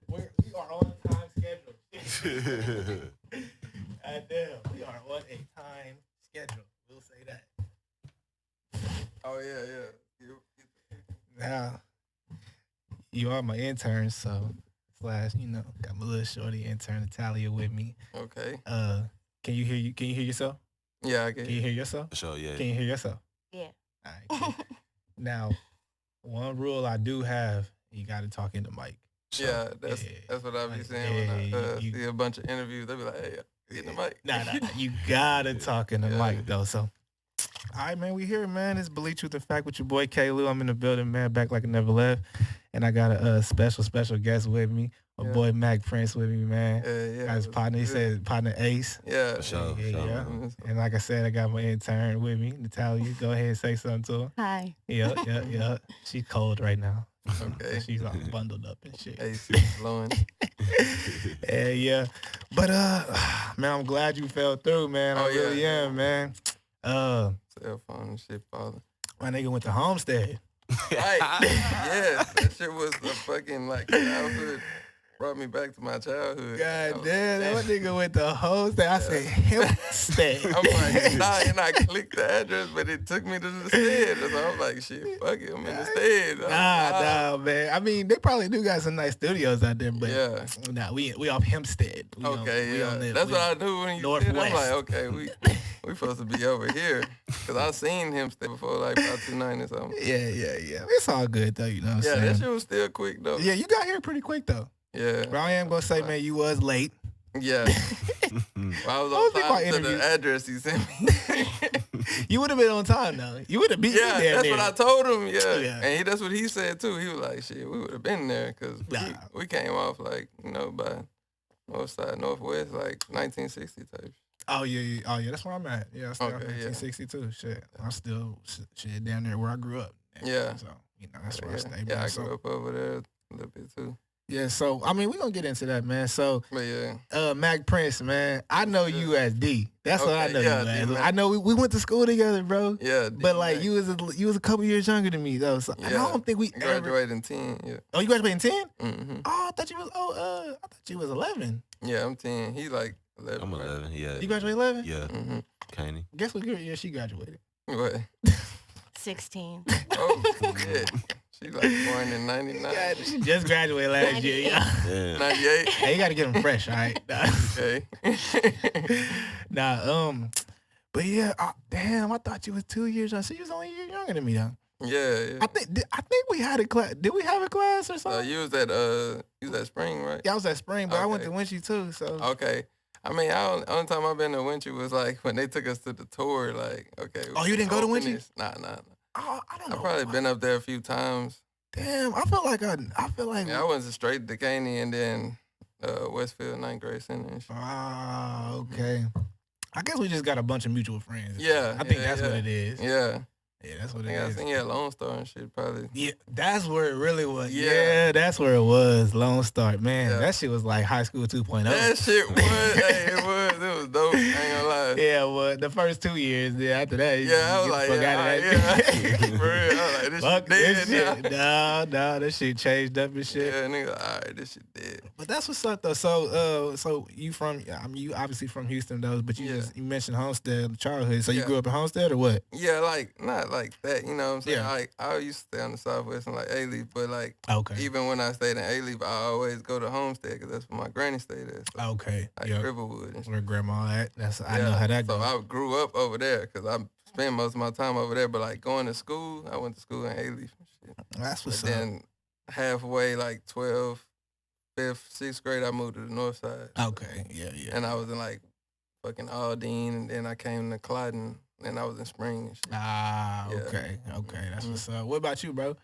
We are on time schedule. Damn, we are on a time schedule. We'll say that. Oh yeah. Now, you are my intern, so /, got my little shorty intern Natalia with me. Okay. Can you hear Can you hear yourself? Yeah, I can. Can you hear yourself? Sure, yeah. Can you hear yourself? Yeah. All right. Cool. Now, one rule I do have, you got to talk in the mic. So, yeah, that's what I be saying when I see a bunch of interviews. They be like, "Hey, get in the mic." Nah. You gotta talk in the mic though. So, all right, man, we here, man. It's Believe Truth and Fact with your boy K. Lou. I'm in the building, man. Back like I never left, and I got a special guest with me. My boy Macprince with me, man. Yeah. Got his partner. He said partner Ace. Yeah, for sure. Yeah. And like I said, I got my intern with me, Natalia. Go ahead and say something to her. Hi. Yeah. She's cold right now. Okay. She's all bundled up and shit. Ace blowing. Yeah. But man, I'm glad you fell through, man. I really am, man. Cell phone and shit, father. My nigga went to Homestead. Right. Yes. That shit was a fucking childhood. Brought me back to my childhood. God damn, that nigga went to Homestead. I said Hempstead. I'm like, nah, and I clicked the address, but it took me to the stead. So I was like, shit, fuck it, I'm in the stead. Nah, man. I mean, they probably do got some nice studios out there, but nah, we off Hempstead. That's what I knew when you Northwest. said. I'm like, okay, we supposed to be over here. Because I seen Hempstead before, like about 290 or something. Yeah. It's all good, though, you know what I'm saying? Yeah, that shit was still quick, though. Yeah, you got here pretty quick, though. Yeah. But I am going to say, man, you was late. Yeah. Well, I was on time to the address he sent me. You would have been on time, though. You would have beat me there. Yeah, that's what I told him, yeah. And that's what he said, too. He was like, shit, we would have been there because we came off, by north side, northwest, 1960 type. Oh, yeah. That's where I'm at. Yeah, I still 1962. Shit. I'm still down there where I grew up. Yeah. So, that's where I stay. Yeah, I grew up over there a little bit, too. Yeah, so, I mean, we're going to get into that, man. So, but yeah. Macprince, man, I know you as D. That's what I know you as. I know we went to school together, bro. Yeah, D, but, you was a couple years younger than me, though. So, I don't think we graduated in 10, yeah. Oh, you graduated in 10? Mm-hmm. Oh, I thought you was 11. Yeah, I'm 10. He 11. I'm 11, yeah. You graduated 11? Yeah. Mm-hmm. Candy. Guess what year she graduated? What? 16. Oh, yeah. She born in 99. Yeah, she just graduated last year, yeah. 98. Hey, you got to get them fresh, all right? Okay. But yeah, damn, I thought you was 2 years younger. So you was only a year younger than me, though. Yeah. I think we had a class. Did we have a class or something? You was at Spring, right? Yeah, I was at Spring, but I went to Winchie too. So okay. I mean, only time I've been to Winchie was when they took us to the tour. Okay. Oh, you didn't go to Winchie? Nah. Oh, I don't know. I've probably been up there a few times. Damn, I feel like I went straight to Caney and then Westfield 9th grade center and shit. Ah, okay. I guess we just got a bunch of mutual friends. Yeah. I think that's what it is. Yeah. Yeah, that's what it is. is. I think Lone Star and shit probably. Yeah, that's where it really was. Yeah, that's where it was. Lone Star. Man, that shit was like high school 2.0. That shit was. It was dope. I ain't gonna lie. Yeah, well, the first 2 years, after that, I was like, for real. I was like, this shit dead. No, that shit changed up and shit. Yeah, nigga, all right, this shit dead. But that's what's up though. So you you obviously from Houston though, but you mentioned Homestead childhood. So you grew up in Homestead or what? Yeah, not like that, you know what I'm saying? Yeah. I used to stay on the Southwest and A-Leaf, but even when I stayed in A-Leaf, I always go to Homestead because that's where my granny stayed at. So, Riverwood and shit. Where grandma at. I know how that goes. So I grew up over there because I spent most of my time over there, but going to school, I went to school in A-Leaf and shit. That's what's up. Then halfway, 12th, 5th, 6th grade, I moved to the north side. Okay, yeah. And I was in fucking Aldine, and then I came to Clyden. And I was in Spring and shit. Okay. That's what's up. What about you, bro?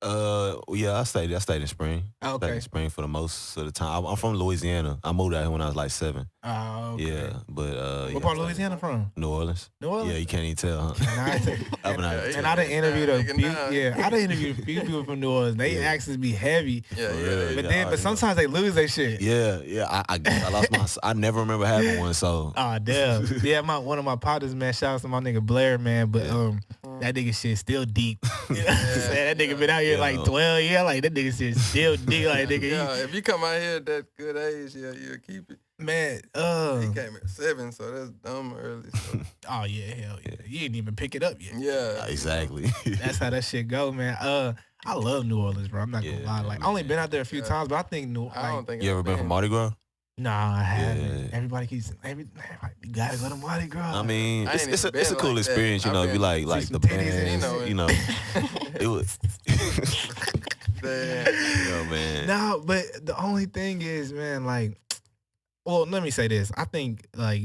I stayed in Spring. Okay. Stayed in Spring for the most of the time. I'm from Louisiana. I moved out here when I was 7. Oh, okay. Yeah, but what part of Louisiana from? New Orleans. New Orleans? Yeah, you can't even tell, huh? And I done interviewed a few people from New Orleans. They accents be heavy. Yeah. But sometimes they lose their shit. Yeah. I lost I never remember having one. So. Oh damn. Yeah, one of my partners, man. Shout out to my nigga Blair, man. But that nigga shit still deep. You know what I'm saying? That nigga been out here like 12 years. Like, that nigga shit still deep. Like, nigga. If you come out here at that good age, you'll keep it. Man, he came at 7, so that's dumb early. So. Oh yeah, hell yeah. You didn't even pick it up yet. Yeah, exactly. That's how that shit go, man. I love New Orleans, bro. I'm not gonna lie. Like, I only been out there a few times, but I think I don't think you ever been for Mardi Gras? Nah, I haven't. Everybody keeps you gotta go to Mardi Gras. I mean, it's a cool experience, you know. If you like the bands, you know, it was. Damn. Man. No, but the only thing is, man, like, well, let me say this. I think like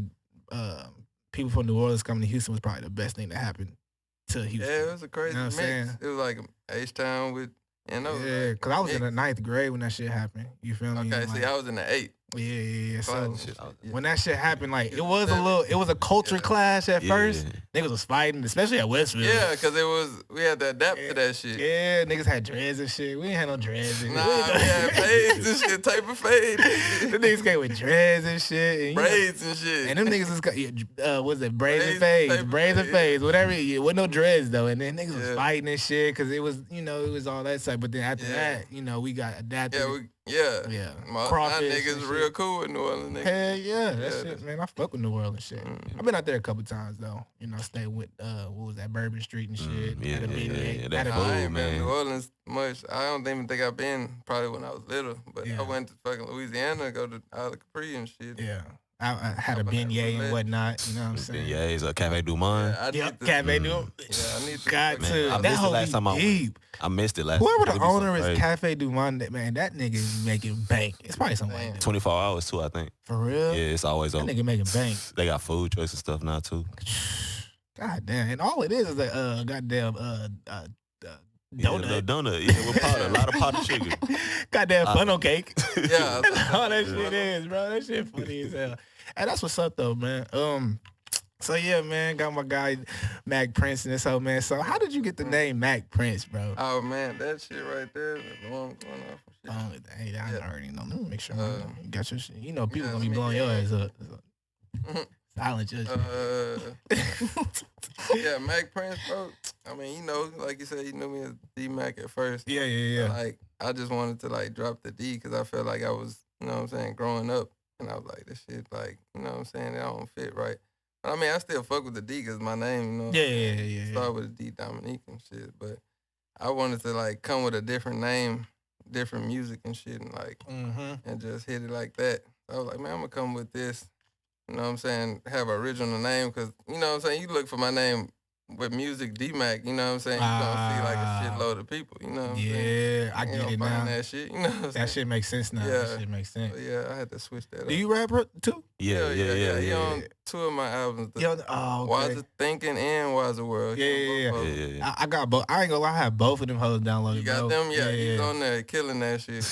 people from New Orleans coming to Houston was probably the best thing that happened to Houston. Yeah, it was a crazy mix. It was like H-Town with. Yeah, because I was in the 9th grade when that shit happened. You feel me? Okay, see, I was in the 8th. Yeah. So when that shit happened, like it was a culture clash at first. Niggas was fighting, especially at Westville. Yeah, because we had to adapt to that shit. Yeah, niggas had dreads and shit. We ain't had no dreads. We had fades and shit, type of fade. The niggas came with dreads and shit. And, braids and shit. And them niggas was it braids and fades? Braids and fades, whatever. With no dreads though. And then niggas was fighting and shit because it was, it was all that stuff. But then after that, we got adapted. Yeah. My niggas real cool with New Orleans niggas. Hell yeah. That shit, man. I fuck with New Orleans shit. I've been out there a couple times though. Stayed with what was that, Bourbon Street and shit. I ain't been to New Orleans much. I don't even think I've been probably when I was little. But I went to fucking Louisiana, go to Isle of Capri and shit. Yeah. I had a beignet and whatnot, you know what I'm saying? Beignets, a Cafe Du Monde. Cafe Du Monde. Yeah, I need to. Got to. I missed it last time I missed it last time. Whoever the owner is, Cafe Du Monde, man, that nigga is making bank. It's probably something like that. 24 hours too, I think. For real? Yeah, it's always open. That nigga making bank. They got food choice and stuff now too. God damn. And all it is a goddamn donut. Yeah, with powder, a lot of powdered sugar. Goddamn funnel cake. Yeah. All that shit is, bro. That shit funny as hell. Hey, that's what's up though, man. So yeah, man, got my guy Macprince and this whole man. So how did you get the name Macprince, bro? Oh man, that shit right there, the alarm going off. Hey, I already know. Let me make sure you got your shit. People gonna be blowing your ass up. Silent judgment. Yeah, Macprince, bro. I mean, like you said, you knew me as D-Mac at first. Yeah. Like, I just wanted to, like, drop the D because I felt like I was, growing up. And I was like, this shit, like, it don't fit right. But, I mean, I still fuck with the D because my name, Yeah. Start with the D Dominique and shit. But I wanted to, like, come with a different name, different music and shit, and, like, and just hit it like that. So I was like, man, I'm going to come with this. You know what I'm saying? Have an original name because, you know what I'm saying? You look for my name with music, D-Mac, you know what I'm saying? You don't see like a shitload of people, you know what I'm saying? I get it now. That shit, you know what I'm saying? That shit makes sense now. That shit makes sense. So, yeah, I had to switch that up. Do you rap too? Yeah. He on 2 of my albums. Wiser Thinking and Wiser World. Yeah. I got both. I ain't gonna lie, I have both of them hoes downloaded. You got them? Yeah, he's on there killing that shit.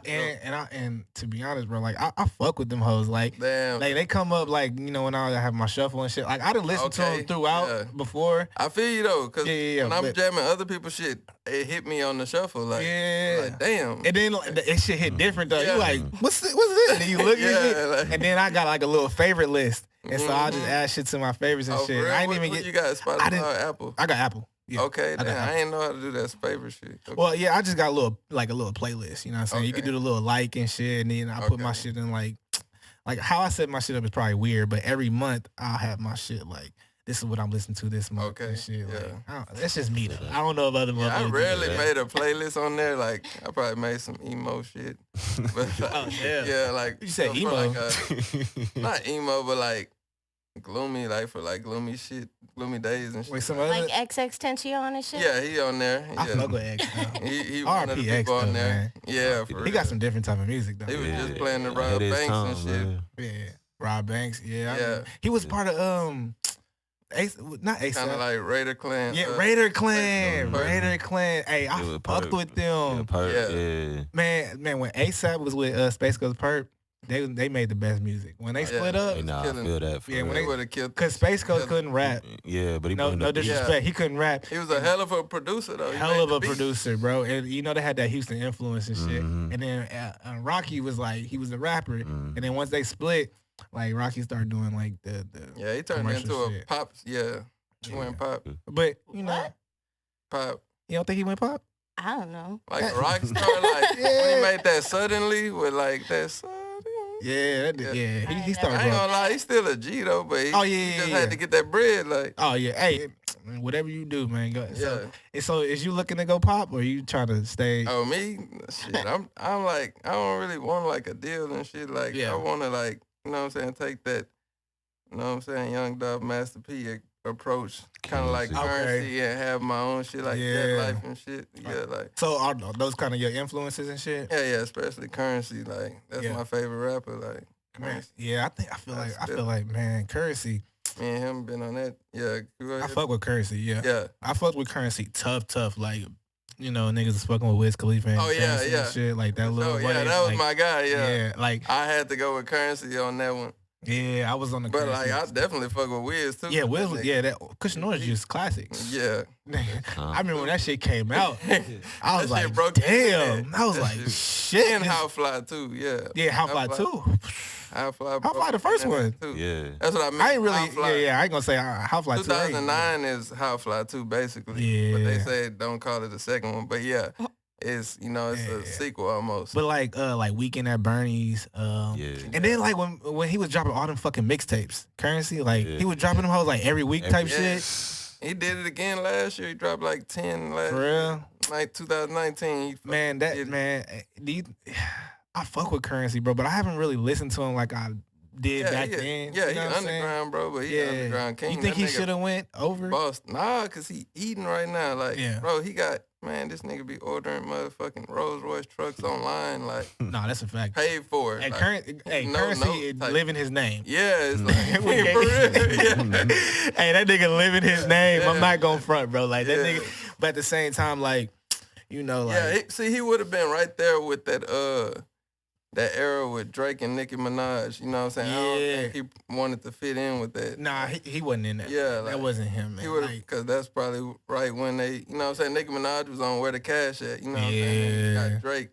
And to be honest, bro, like I fuck with them hoes. Like, damn. Like they come up like, when I have my shuffle and shit. Like I done listened to them throughout before. I feel you though, cause when I'm jamming other people's shit, it hit me on the shuffle. Like, like damn. And then that shit hit different though. You like, what's this? And then you look at it, like, and then I got like a little favorite list. And so I just add shit to my favorites and shit. Really? I ain't even get. You got Spotify or Apple? I got Apple. Yeah. Okay, I ain't know how to do that favorite shit. Okay. Well, yeah, I just got a little playlist. You know what I'm saying? You can do the little like and shit, and then I put my shit in like how I set my shit up is probably weird, but every month I'll have my shit like, this is what I'm listening to this month. Okay, and shit. Like, that's just me though. I don't know if other motherfuckers. I rarely made a playlist on there. Like I probably made some emo shit. But like you said emo, like, not emo, but like gloomy, like for like gloomy shit, gloomy days and shit. Wait, some other like XXXTentacion and shit. Yeah, he on there. I fuck with X. He one of the people on there. Man. Yeah, he got some different type of music though. He was just playing the Rob Banks and shit. Yeah, Rob Banks. Yeah. He was part of Ace, not Ace. Kind of like Raider Clan. Yeah, Raider Clan. Hey, I fucked with them. Man, when ASAP was with Space Ghost Perp, they made the best music. When they split up, I feel that. When they would have killed. Because Space Ghost couldn't rap. Yeah, but he no disrespect, he couldn't rap. He was a hell of a producer though. Hell of a producer, bro. And they had that Houston influence and shit. And then Rocky was like, he was a rapper. And then once they split, like Rocky started doing like the he turned into a pop. He went pop. But, you know. What? Pop. You don't think he went pop? I don't know. Like a rock star, like when he made that Suddenly with like that Suddenly. Yeah, he started. I ain't gonna lie, he's still a G though, but he just had to get that bread. Like, oh yeah, hey, whatever you do, man. Go. Yeah. So is you looking to go pop, or you trying to stay? Oh me, shit. I'm like, I don't really want like a deal and shit. Like, I want to like, you know what I'm saying, take that, you know what I'm saying, Young Dog Master P approach, kind of like Currency and have my own shit like that life and shit. Yeah, like. So are those kind of your influences and shit? Yeah, especially Currency. Like that's my favorite rapper. Like, man, I feel like man, Currency. Me and him been on that. Yeah, I fuck with Currency. Yeah, I fuck with Currency. Tough. Like, you know, niggas was fucking with Wiz Khalifa and and shit. Like that little. Yeah, that was my guy. Yeah, like I had to go with Currency on that one. Yeah, I was on the. But like, I definitely fuck with Wiz too. Yeah, Wiz. That Cushion Orange Juice classics. Yeah, I remember when that shit came out. I was like, damn. I was like, shit. And How Fly too. Yeah, How Fly too. How Fly the first one. Too. Yeah, that's what I mean. I ain't really. I ain't gonna say How Fly 2009 is How Fly 2 basically. Yeah, but they say don't call it the second one. But yeah. It's it's a sequel almost. But like Weekend at Bernie's, and then like when he was dropping all them fucking mixtapes, Currency, like he was dropping them hoes like every week type shit. He did it again last year. He dropped like 10 last For real? Like 2019. I fuck with Currency, bro, but I haven't really listened to him like I did back then. Yeah, he underground, bro, but he underground king. You think he should have went over? Boss, nah, cause he eating right now. Like, bro, he got this nigga be ordering motherfucking Rolls Royce trucks online. Like, nah, that's a fact. Paid for it. And Currency is living his name. Yeah, it's like for real. Yeah. Hey, that nigga living his name. I'm not gonna front, bro. Like that nigga. But at the same time, like, you know, like he would have been right there with that era with Drake and Nicki Minaj, you know what I'm saying? I don't think he wanted to fit in with that. Nah, he wasn't in that. Yeah. Like, that wasn't him, man. He would have, because that's probably right when they, you know what I'm saying? Nicki Minaj was on Where the Cash At, you know what I'm saying? Got Drake.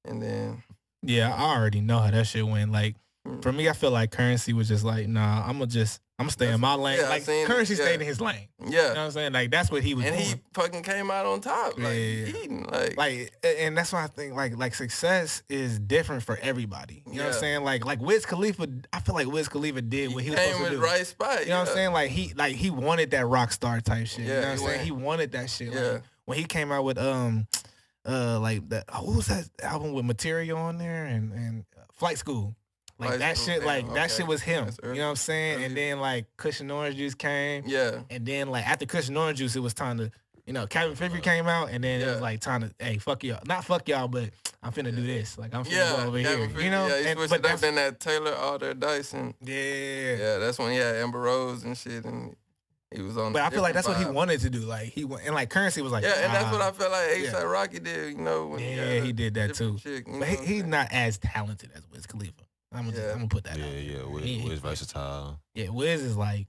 And then. Yeah, I already know how that shit went. Like, for me, I feel like Currency was just like, nah, I'm gonna stay in my lane. Yeah, like, Currency stayed in his lane. Yeah. You know what I'm saying? Like, that's what he was doing. And he fucking came out on top. Like, eating. Like, and that's why I think, like success is different for everybody. You know what I'm saying? Like Wiz Khalifa, I feel like Wiz Khalifa did what he was supposed to do. Came in the right spot. You know what I'm saying? Like, he wanted that rock star type shit. Yeah, you know what I'm saying? He wanted that shit. Yeah. Like, when he came out with, like, that, what was that album with Material on there? And Flight School. Like that shit, that shit was him. You know what I'm saying? And then like Cushion Orange Juice came. Yeah. And then like after Cushion Orange Juice, it was time to, Cabin Fever came out, and then it was like time to, hey, fuck y'all. Not fuck y'all, but I'm finna do this. Like I'm finna go over here. Fever, he switched it up in that Taylor All Their Dice and that's when he had Amber Rose and shit, and he was on. But I feel like that's what he wanted to do. Like he went, and like Currency was like, and that's what I felt like A$AP Rocky did. When he did that too. But he's not as talented as Wiz Khalifa. I'm gonna put that out. Yeah, Wiz versatile. Yeah, Wiz is like,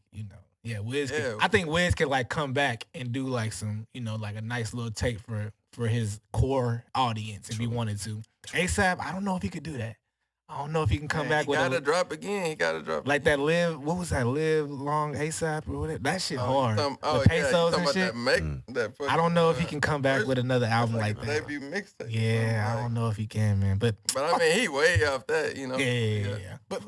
Wiz. I think Wiz can like come back and do like some, like a nice little tape for his core audience if he wanted to. A$AP, I don't know if he could do that. I don't know if he can come back with He gotta drop again. He gotta drop like that what was that? Live Long A$AP or whatever. That shit hard. The pesos and shit. I don't know if he can come back with another album like that. Debut mixtape. Yeah, I don't know if he can, man. But I mean, he way off that, Yeah. But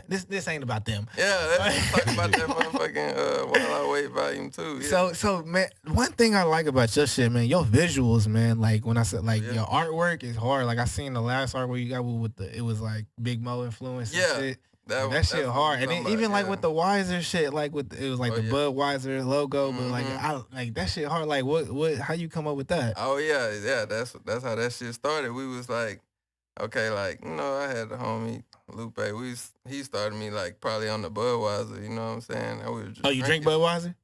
this ain't about them. Yeah, let's talk about that motherfucking While I Wait Volume 2. Yeah. So man, one thing I like about your shit, man, your visuals, man. Like when I said like your artwork is hard. Like I seen the last art where you got with it was like Big Mo influence and shit. That shit hard. And then even like with the Wiser shit, like it was like the Budweiser logo, but like that shit hard. Like what how you come up with that? Oh yeah, that's how that shit started. We was like, okay, like, I had the homie Lupe. He started me like probably on the Budweiser, you know what I'm saying? And we were just you drink Budweiser?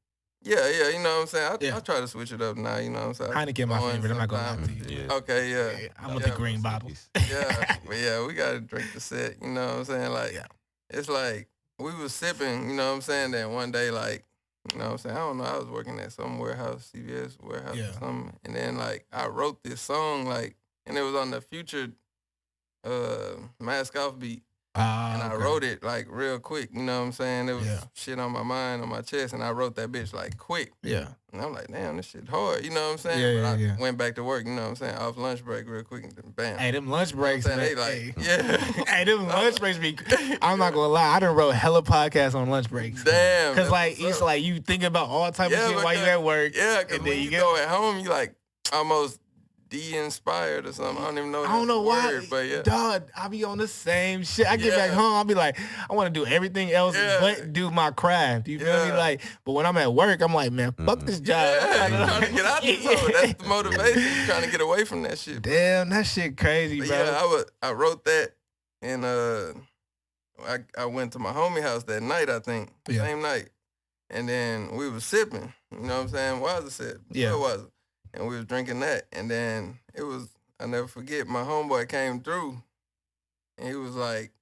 Yeah, you know what I'm saying? I try to switch it up now, you know what I'm saying? Heineken my favorite, I'm not gonna lie to you. Yeah. Okay, yeah. I'm with the green bottles. But we gotta drink the set, you know what I'm saying? Like, it's like, we was sipping, you know what I'm saying? Then one day, like, you know what I'm saying? I don't know, I was working at some warehouse, CVS warehouse or something. And then, like, I wrote this song, like, and it was on the Future Mask Off beat. And I wrote it like real quick, you know what I'm saying? There was shit on my mind, on my chest, and I wrote that bitch like quick. Yeah. And I'm like, damn, this shit hard, you know what I'm saying? But I went back to work, you know what I'm saying? Off lunch break real quick and then bam. Hey, them lunch breaks, man. They like, hey, them lunch breaks be. I'm not gonna lie, I done wrote hella podcasts on lunch breaks. Damn. Cause like it's like you think about all type of shit while you at work. Yeah, cause when you go at home, you like almost de-inspired or something. I don't even know. I don't know why, but yeah. Dog, I be on the same shit. I get back home, I'll be like, I want to do everything else but do my craft. You feel me? Like, but when I'm at work, I'm like, man, fuck this job. I'm trying to get out of it. That's the motivation. You're trying to get away from that shit. Bro. Damn, that shit crazy, but bro. Yeah, I wrote that, and I went to my homie house that night. I think same night, and then we was sipping. You know what I'm saying? Why was it sip? Yeah, what was it? And we was drinking that, and then it was, I never forget, my homeboy came through, and he was like,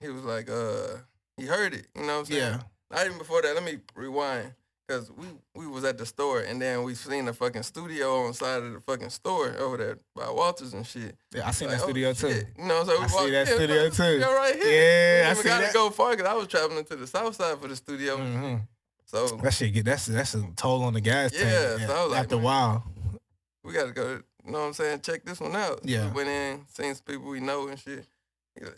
he heard it, you know what I'm saying? Yeah. Not even before that, let me rewind, because we was at the store, and then we seen the fucking studio on the side of the fucking store over there by Walters and shit. Yeah, I seen that studio too. Shit. You know, so we I see that studio too. Right here. Yeah, I see that. Gotta go far, because I was traveling to the south side for the studio. Mm-hmm. So that shit that's a toll on the gas tank. Yeah, so I was like, after a while, we gotta go. You know what I'm saying? Check this one out. Yeah, we went in, seen some people we know and shit.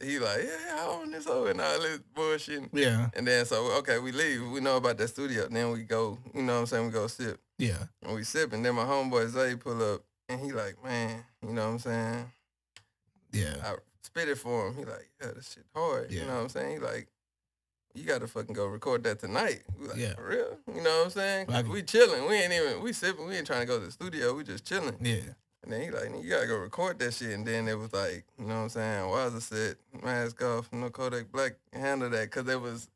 He like, yeah, I own this over and all this bullshit. Yeah, and then so okay, we leave. We know about that studio. Then we go. You know what I'm saying? We go sip. Yeah, and we sip, and then my homeboy Zay pull up, and he like, man, you know what I'm saying? Yeah, I spit it for him. He like, yeah, this shit hard. Yeah. You know what I'm saying? He like, you gotta fucking go record that tonight. We like, for real? You know what I'm saying? Like, we chilling. We sipping. We ain't trying to go to the studio. We just chilling. Yeah. And then he like, you gotta go record that shit. And then it was like, you know what I'm saying? Wazza said, mask off, no Kodak Black handle that. Cause it was,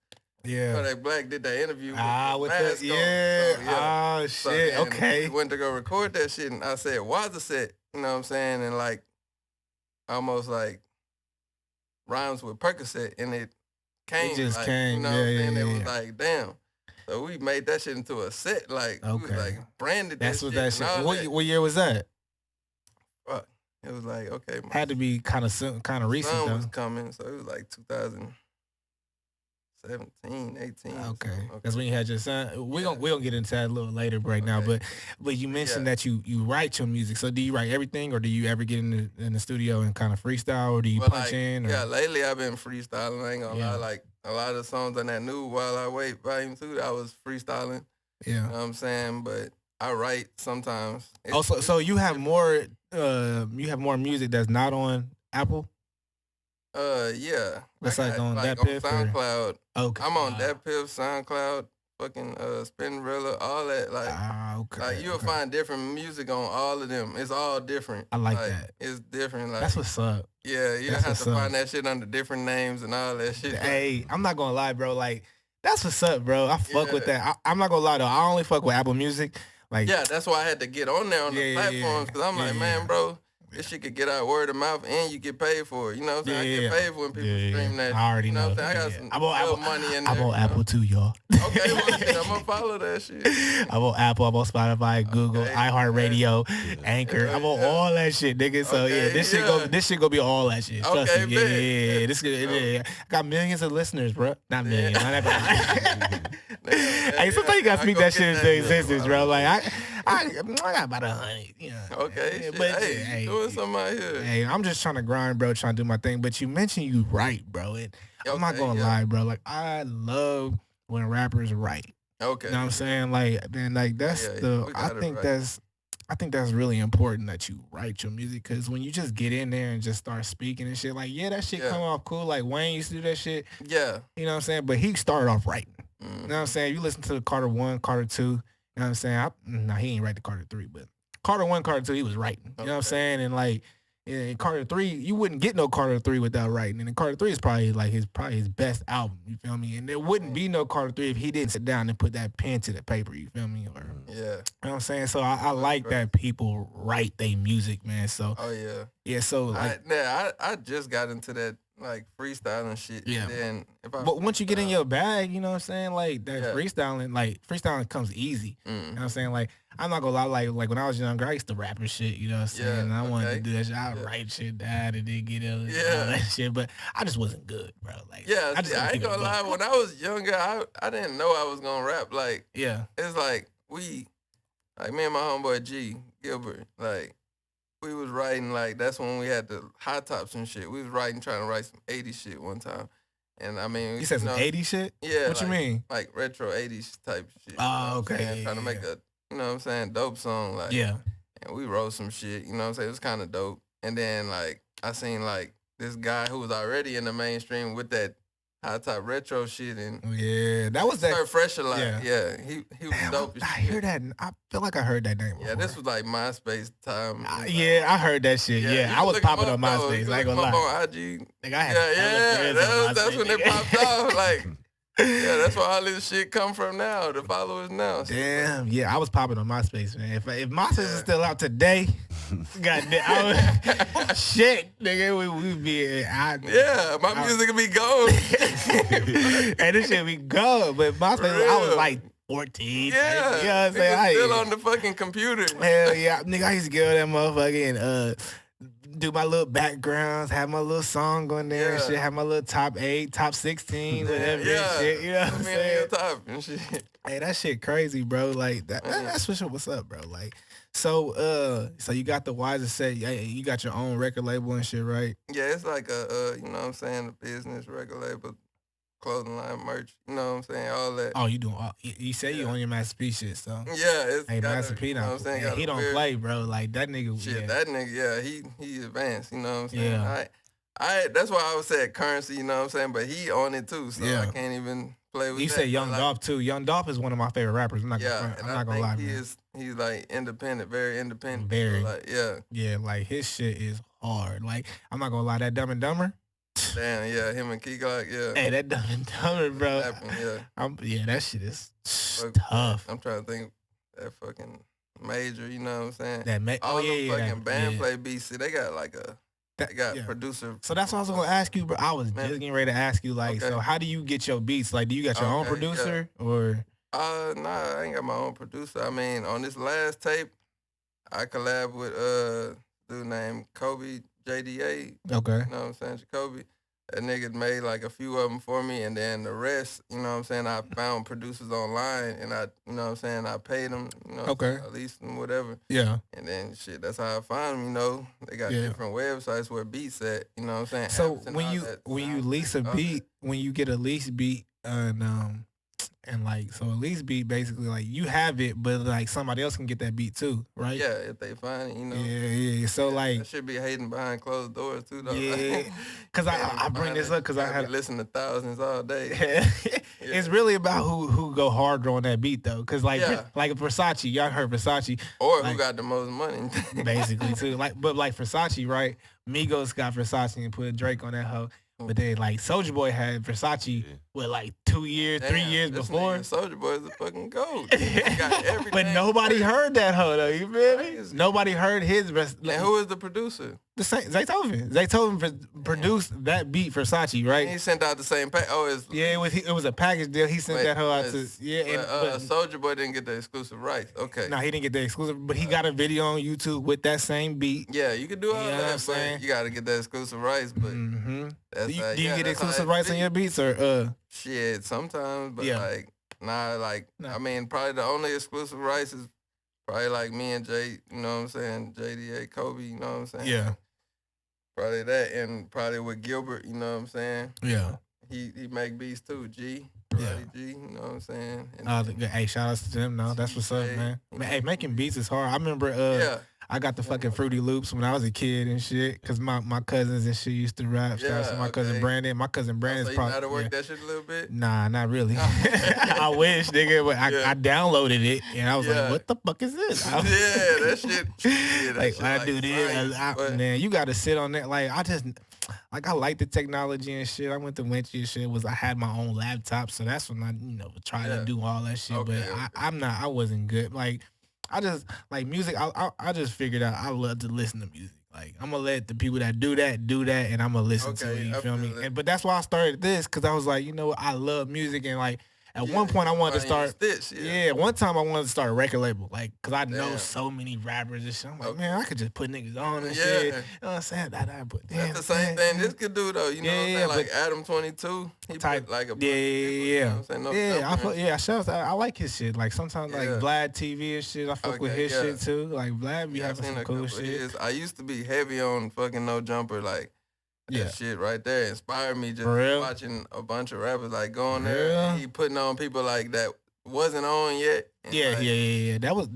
Kodak Black did that interview with mask on. So, shit, okay. We went to go record that shit. And I said, Wazza said, you know what I'm saying? And like, almost like rhymes with Percocet. And it came. It just like, came. You know what I'm saying? It was like, damn. So we made that shit into a set. Like, we was like branded That's that what shit. That shit. What year was that? It was like, okay. Had to be kind of recent, son though. was coming, so it was like 2017, 18. Okay. That's when you had your son. We gonna get into that a little later right now, but you mentioned that you write your music. So do you write everything, or do you ever get in the studio and kind of freestyle, or do you punch in? Or? Yeah, lately I've been freestyling. I ain't gonna lie. Like a lot of the songs on that new While I Wait Volume 2, I was freestyling. Yeah. You know what I'm saying? But I write sometimes. Also, so you have more music that's not on Apple? Yeah. That's like on that on Piff SoundCloud. Okay. I'm on that Piff, SoundCloud, fucking Spinrilla, all that. Like, okay. Like you'll find different music on all of them. It's all different. I like that. It's different. Like, that's what's up. Yeah, you don't have to find that shit under different names and all that shit. Hey, I'm not gonna lie, bro. Like, that's what's up, bro. I fuck with that. I'm not gonna lie though. I only fuck with Apple Music. Like, yeah, that's why I had to get on there on the platforms, because I'm like, man, bro, this shit could get out word of mouth and you get paid for it. You know what I'm saying? I get paid for when people stream that. I already know. What I'm saying? I got some money in there. I'm on Apple too, y'all. Okay, well, shit, I'm gonna follow that shit. I'm on Apple, I'm on Spotify, Google, iHeartRadio, Anchor. I'm on all that shit, nigga. So this shit gonna be all that shit. Trust me. Yeah. This I got millions of listeners, bro. Not millions. Hey, sometimes you gotta speak that shit into existence, bro. Like I got about 100. You know. Okay, but hey, doing something out here. Hey, I'm just trying to grind, bro. Trying to do my thing. But you mentioned you write, bro. And I'm not gonna lie, bro. Like I love when rappers write. Okay. You know what I'm saying? Like, then, like that's I think that's really important that you write your music, because when you just get in there and just start speaking and shit, like, that shit come off cool. Like Wayne used to do that shit. Yeah. You know what I'm saying? But he started off writing. You know what I'm saying? You listen to the Carter 1, Carter 2. You know what I'm saying? He ain't write the Carter 3, but Carter 1, Carter 2, he was writing. You know what I'm saying? And like in Carter 3, you wouldn't get no Carter 3 without writing. And then Carter 3 is probably like his best album. You feel me? And there wouldn't be no Carter 3 if he didn't sit down and put that pen to the paper. You feel me? Or you know what I'm saying? So I like that people write their music, man. So yeah. So like, I just got into that like freestyling shit. Yeah. And then but once you get in your bag, you know what I'm saying? Like that freestyling comes easy. You know what I'm saying? Like I'm not gonna lie, like when I was younger, I used to rap and shit, you know what I'm saying? And I wanted to do that shit. I would write shit down and then get all that shit. But I just wasn't good, bro. Like I ain't gonna lie, when I was younger, I didn't know I was gonna rap. Like it's like me and my homeboy G Gilbert, like we was writing, like that's when we had the high tops and shit. We was trying to write some 80s shit one time. And I mean, you said some 80s shit? Yeah. What you mean? Like retro 80s type shit. Oh, okay. Trying to make a, you know what I'm saying, dope song. Like, and we wrote some shit, you know what I'm saying? It was kind of dope. And then like I seen like this guy who was already in the mainstream with that high top retro shit, and that was that fresh a lot. Yeah, he was dope. I hear that. I feel like I heard that name. Yeah, this was like MySpace time. I heard that shit. Yeah, I was popping on MySpace. I ain't gonna lie. On IG. Like, I had that's when they popped off. Like, yeah, that's where all this shit come from now. The followers now. Damn, I was popping on MySpace, man. If MySpace is still out today, goddamn, shit, nigga, we be. My music would be gone. And this shit be gone. But MySpace, I was like 14. Yeah, you know what I'm saying? Still on the fucking computer. Hell yeah, nigga, I used to get on that motherfucking do my little backgrounds, have my little song on there and shit, have my little top 8, top 16, whatever shit, you know what I'm saying? Top and shit. Hey, that shit crazy, bro. Like that's what's up, bro. Like, so you got the Wiser set, you got your own record label and shit, right? Yeah, it's like a you know what I'm saying, a business record label, clothing line, merch, you know what I'm saying, all that. Oh, you doing all, you say you on your Master P shit, so. Yeah, it's hey, Master P, you know what I'm saying, he don't play, bro. Like that nigga. Shit, that nigga, he advanced, you know what I'm saying? Yeah. I that's why I would say Currency, you know what I'm saying, but he on it too, so I can't even play with you that. say Young Dolph too. Young Dolph is one of my favorite rappers. I'm not gonna lie, man. He's like independent, very independent. Very. So like, like his shit is hard. Like I'm not gonna lie, that Dumb and Dumber. Damn, him and Key Glock, Hey, that Dumb and Dumber, bro. That shit is tough. I'm trying to think that fucking Major, you know what I'm saying? That all them fucking band play beats. They got like they got producer. So that's what I was gonna ask you, bro. I was just getting ready to ask you, like, so how do you get your beats? Like, do you got your own producer or? Nah, I ain't got my own producer. I mean, on this last tape, I collab with a dude named Kobe JDA. Okay. You know what I'm saying? Jacoby. That nigga made like a few of them for me, and then the rest, you know what I'm saying, I found producers online, and I, you know what I'm saying, I paid them, you know, at least and whatever. Yeah. And then shit, that's how I found them, you know. They got different websites where beats at, you know what I'm saying. So when you lease a beat, when you get a lease beat, and like, so a lease beat basically like you have it, but like somebody else can get that beat too, right? Yeah, if they find it, you know. Yeah. So like, I should be hating behind closed doors too, though. Yeah, because I bring this up because I had listen to thousands all day. It's really about who go harder on that beat though, because like Versace, y'all heard Versace, or like, who got the most money, basically too. But Versace, right? Migos got Versace and put Drake on that hoe. But then, like, Soulja Boy had Versace, like 2 years, 3 years before. Soulja Boy is a fucking goat. Got everything. But nobody heard that hoe, though. You feel me? Nobody heard his. And who is the producer? The same, Zaytoven. Zaytoven produced that beat for Versace, right? And he sent out the same pack. It was a package deal. He sent that hoe out to but Soulja Boy didn't get the exclusive rights. Okay. No, he didn't get the exclusive, but he got a video on YouTube with that same beat. Yeah, you can do all that, but you got to get the exclusive rights. But do you get exclusive rights on your beats or shit? Sometimes, but I mean, probably the only exclusive rights is probably like me and Jay. You know what I'm saying? JDA, Kobe. You know what I'm saying? Yeah. Probably that, and probably with Gilbert, you know what I'm saying? Yeah. He make beats too, G. G, you know what I'm saying? Hey, shout outs to them, no. That's what's up, man. Hey, making beats is hard. I remember I got the fucking Fruity Loops when I was a kid and shit, because my cousins and shit used to rap. Shout out to my cousin Brandon. My cousin Brandon's probably. You know how to work that shit a little bit? Nah, not really. I wish, nigga, but I downloaded it and I was like, what the fuck is this? That shit. Like, when I do this, man, you got to sit on that. Like, I like the technology and shit. I went to Winchy and shit. I had my own laptop, so that's when I, tried to do all that shit. Okay, but I wasn't good. Like, I just, like, music, I just figured out I love to listen to music. Like I'm gonna let the people that do that, and I'm gonna listen to it. You feel me? But that's why I started this, because I was like, you know what, I love music, and like at one point I wanted to start. One time I wanted to start a record label, like, cause I know so many rappers and shit. I'm like, man, I could just put niggas on and shit. You know what I'm saying? But damn, that's the same thing this could do though. You know what I'm saying? Like Adam 22, he put like a bunch of people, you know what I'm saying? I like his shit. Like sometimes like Vlad TV and shit, I fuck with his shit too. Like Vlad be having some cool shit. I used to be heavy on fucking No Jumper, like. That shit right there inspired me just watching a bunch of rappers like going there. He putting on people like that wasn't on yet. That was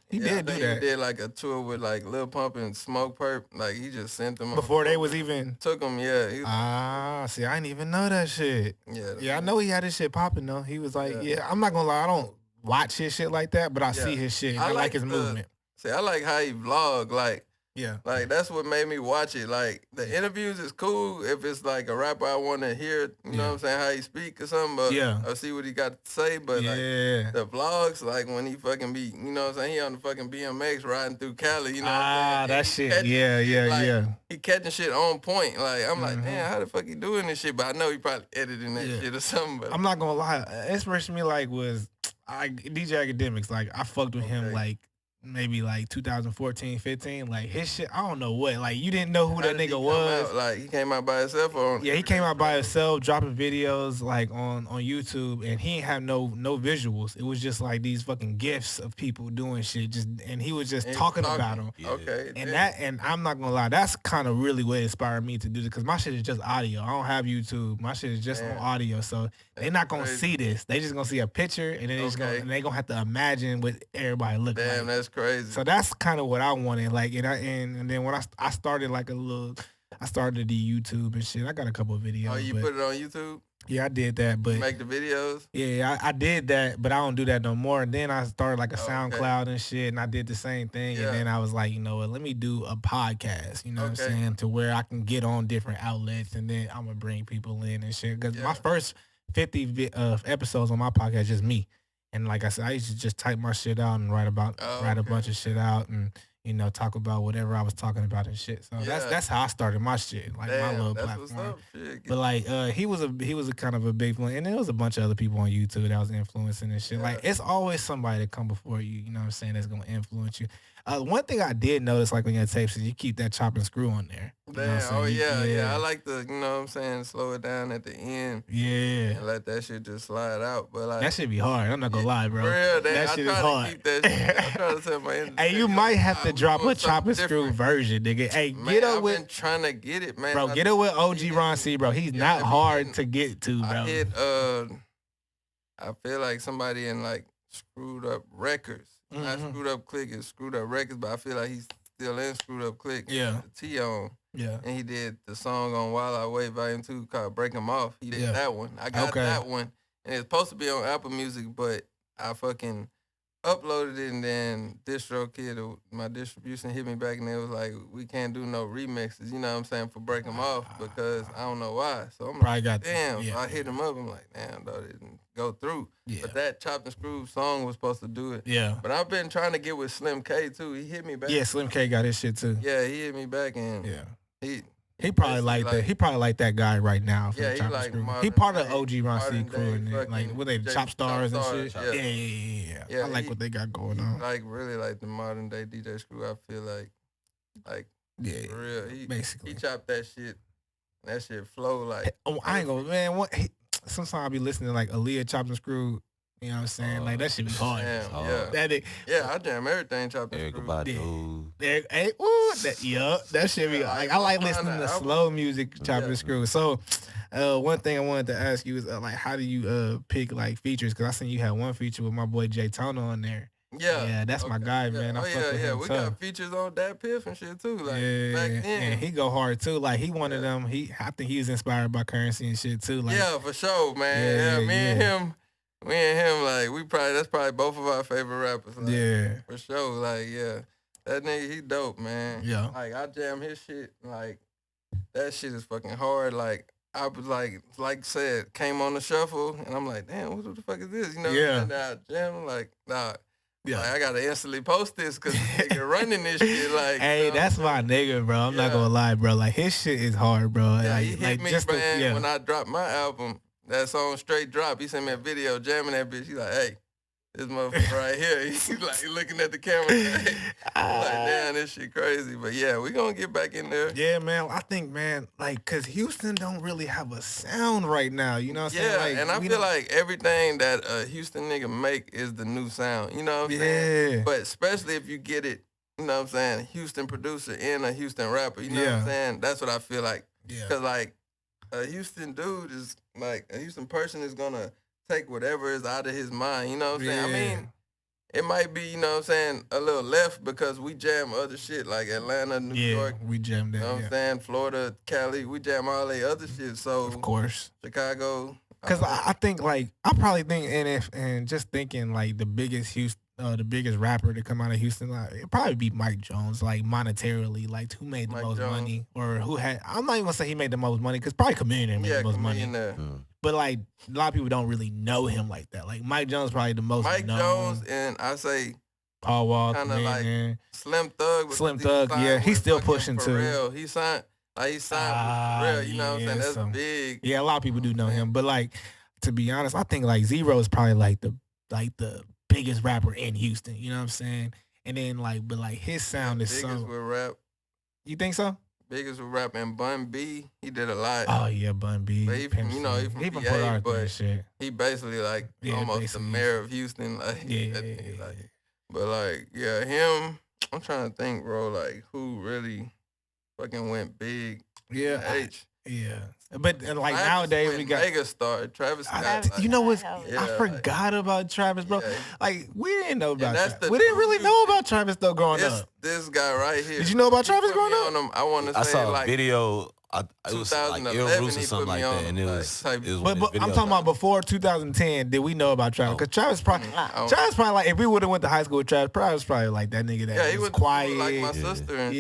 he did do that. He did like a tour with like Lil Pump and Smoke Perp. Like he just sent them before they was even took them. See, I didn't even know that shit. I know he had his shit popping though. He was like, I'm not gonna lie, I don't watch his shit like that, but I see his shit. And I like his movement. See, I like how he vlog, like. Yeah. Like, that's what made me watch it. Like, the interviews is cool if it's, like, a rapper I want to hear, you know what I'm saying, how he speak or something, but or see what he got to say, but, like, the vlogs, like, when he fucking be, you know what I'm saying, he on the fucking BMX riding through Cali, you know what I'm saying? That shit, He catching shit on point. Like, I'm like, damn, how the fuck he doing this shit? But I know he probably editing that shit or something, but. I'm not gonna lie, inspiration me, like, was DJ Academics. Like, I fucked with him, like, maybe like 2014, 15, like his shit, I don't know what, like you didn't know who that nigga was. Like he came out by himself or he came out by himself, dropping videos like on YouTube, and he ain't have no visuals. It was just like these fucking gifs of people doing shit, and he was just talking about them. Okay. And I'm not gonna lie, that's kind of really what inspired me to do this, because my shit is just audio. I don't have YouTube. My shit is just on audio, so they're not gonna see this. They just gonna see a picture, and then they gonna have to imagine what everybody look like. Damn, that's crazy. So that's kind of what I wanted. Like, and then when I started like I started the YouTube and shit. I got a couple of videos. Oh, you put it on YouTube? Yeah, I did that. But you make the videos? Yeah, I did that, but I don't do that no more. And then I started like a SoundCloud and shit, and I did the same thing. And then I was like, you know what, let me do a podcast, you know what I'm saying, to where I can get on different outlets, and then I'm going to bring people in and shit. Because my first 50 episodes on my podcast is just me. And like I said, I used to just type my shit out and write a bunch of shit out, and you know, talk about whatever I was talking about and shit. So that's how I started my shit, like my little platform. But like he was a kind of a big one, and there was a bunch of other people on YouTube that was influencing and shit. Like it's always somebody that come before you, you know what I'm saying, that's gonna influence you. One thing I did notice, like on your tapes, is you keep that chop and screw on there. Damn, I like to, you know what I'm saying, slow it down at the end. Yeah. And let that shit just slide out. But like that shit be hard. I'm not gonna lie, bro. For real, that shit is hard. To keep that shit. I try to tell my engineer. Hey, you might have to drop a chop and screw version, nigga. Hey, get up with. I've been trying to get it, man. Bro, get it with OG Ron C, bro. He's not hard to get to, bro. I feel like somebody in like Screwed Up Records. Not Screwed Up Click, it's Screwed Up Records, but I feel like he's still in Screwed Up Click. Yeah. The T on. Yeah. And he did the song on While I Wait Volume 2 called Break 'Em Off. He did that one. I got that one. And it's supposed to be on Apple Music, but I fucking uploaded it, and then DistroKid, my distribution, hit me back, and it was like, we can't do no remixes, you know what I'm saying, for Break 'Em Off, because I don't know why. So I'm like, damn. So I hit him up. I'm like, damn, though, it didn't go through. Yeah. But that Chopped and Screwed song was supposed to do it. Yeah. But I've been trying to get with Slim K, too. He hit me back. Yeah, Slim K got his shit, too. Yeah, he hit me back, and he probably like that. He probably like that guy right now. Yeah, he like he part of the OG Ron C crew, and like what they Chop Stars and shit. Yeah. I like what they got going on. Like really like the modern day DJ Screw. I feel like for real. He chopped that shit. That shit flow like. I ain't gonna, man. Sometimes I be listening to like Aaliyah Chop and Screw. You know what I'm saying? Like that shit be hard. I jam everything Chopped and Screwed. That shit be like, I like listening to slow music Chopped and Screwed. So one thing I wanted to ask you is like, how do you pick like features? Because I seen you had one feature with my boy Jay Tono on there. Yeah, that's my guy, man. We got features on Dat Piff and shit too. Like back then, and he go hard too. Like he one of them. I think he was inspired by Currency and shit too. Like, for sure, man. Me and him, like that's probably both of our favorite rappers. Like, for sure. Like, that nigga, he dope, man. Yeah, like I jam his shit. Like that shit is fucking hard. Like I was like said, came on the shuffle, and I'm like, damn, what the fuck is this? You know? And I jam like, nah. Like, I gotta instantly post this because this nigga running this shit. Like, hey, that's my nigga, bro. I'm not gonna lie, bro. Like, his shit is hard, bro. Yeah, like, he hit like me, just man, when I dropped my album. That song straight drop. He sent me a video jamming that bitch. He's like, hey, this motherfucker right here. He's like looking at the camera. Like, damn, this shit crazy. But yeah, we gonna get back in there. Yeah, man. I think, man, like, cause Houston don't really have a sound right now. You know what I'm saying? Like, and I feel like everything that a Houston nigga make is the new sound. You know what I'm saying? But especially if you get it, you know what I'm saying, Houston producer and a Houston rapper. You know what I'm saying? That's what I feel like. Yeah. Cause like a Houston dude is like a Houston person is gonna take whatever is out of his mind. You know what I'm saying? I mean, it might be, you know what I'm saying, a little left because we jam other shit like Atlanta, New York. We jam that. You know what I'm saying? Florida, Cali, we jam all the other shit. So of course, Chicago. Because I think like I probably think and just thinking like the biggest rapper to come out of Houston, like, it'd probably be Mike Jones, like monetarily, like who made the most money or who had. I'm not even gonna say he made the most money because probably Chameleon made the most money. But like a lot of people don't really know him like that. Like Mike Jones probably the most. Mike known. Jones and I say Paul Wall, kind of like Slim Thug. Slim Thug, yeah, he's still pushing too. Real, he signed with Real. You know what I'm saying? That's big. Yeah, a lot of people do know him, but like to be honest, I think like Zero is probably like the biggest rapper in Houston. You know what I'm saying? And then but his sound is so. Biggest with rap. You think so? Biggest with rap and Bun B, he did a lot. Oh yeah, Bun B. But he from PA, but shit. he basically like almost the mayor of Houston. Like but like him. I'm trying to think, bro. Like who really fucking went big? Yeah, But nowadays we got megastar Travis Scott. You know what? I forgot about Travis, bro. Like we didn't know about Travis. We didn't really know about Travis though growing up. This guy right here. Did you know about Travis growing up? I want to say I saw like a video. It was like Roos or something like that, and it was. But I'm talking about before 2010. Did we know about Travis? Because Travis probably like if we would have went to high school with Travis, Travis probably like that nigga that he was quiet. Like my sister.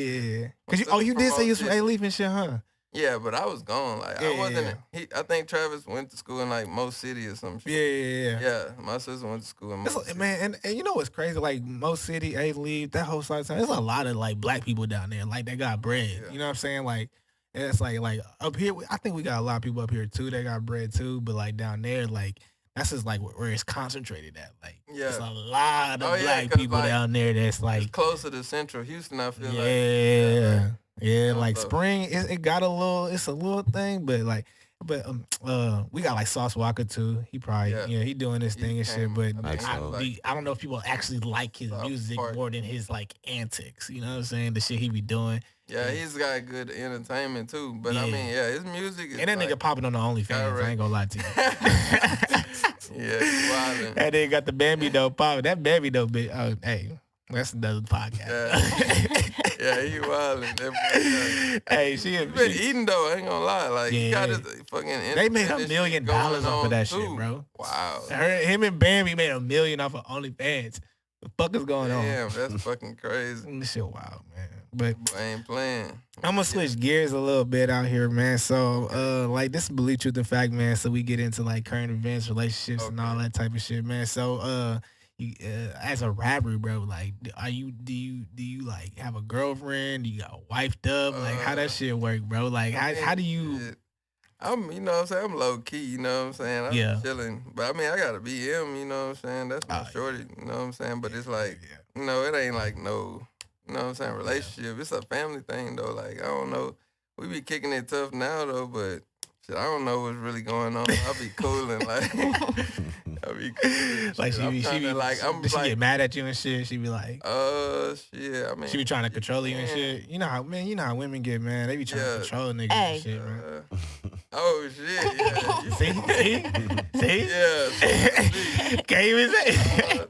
Because you did say you was from A-Leaf and shit, huh? Yeah, but I was gone. Like I wasn't. I think Travis went to school in like Mo City or some shit. Yeah. My sister went to school in Mo City. Man, and you know what's crazy? Like Mo City, A-Leaf, that whole side of town. There's a lot of like black people down there. Like they got bread. Yeah. You know what I'm saying? Like it's like up here. I think we got a lot of people up here too. They got bread too. But like down there, like that's just like where it's concentrated at. Like there's a lot of black people down there. That's like it's closer to Central Houston. I feel like. Yeah, like Spring, it got it's a little thing, but we got like Sauce Walker too. He probably he doing his thing and shit, but I don't know if people actually like his music more than his like antics. You know what I'm saying? The shit he be doing. Yeah, he's got good entertainment too. But I mean, his music is and that nigga popping on the OnlyFans. I ain't gonna lie to you. Yeah, he's wildin'. That nigga got the Bambi dough popping. That Bambi dough bitch. Oh, hey. That's another podcast. Yeah, he wildin'. Hey, he been eating though. I ain't gonna lie. Like he got his fucking. They made $1 million off of that shit, bro. Wow. Him and Bambi made $1 million off of OnlyFans. The fuck is going on? Damn, that's fucking crazy. This shit wild, man. But I ain't playing. I'm gonna switch gears a little bit out here, man. So, like this is Believe Truth and Fact, man. So we get into like current events, relationships, and all that type of shit, man. So, you, as a rapper, bro, like, do you like have a girlfriend? Do you got wifed up? Like, how that shit work, bro? Like, how do you? I'm, you know what I'm saying? I'm low key, you know what I'm saying? I'm chilling. But I mean, I gotta be him, you know what I'm saying? That's my shorty, you know what I'm saying? But it's like, you know, it ain't like no, you know what I'm saying, relationship. It's a family thing, though. Like, I don't know. We be kicking it tough now, though, but shit, I don't know what's really going on. I'll be cooling, like, I'll be cool. Like, she get mad at you and shit? She be like, shit, I mean. She be trying to control you and shit? You know how women get, man. They be trying to control niggas and shit, man. Oh, shit, yeah. See? Yeah. Can't even say.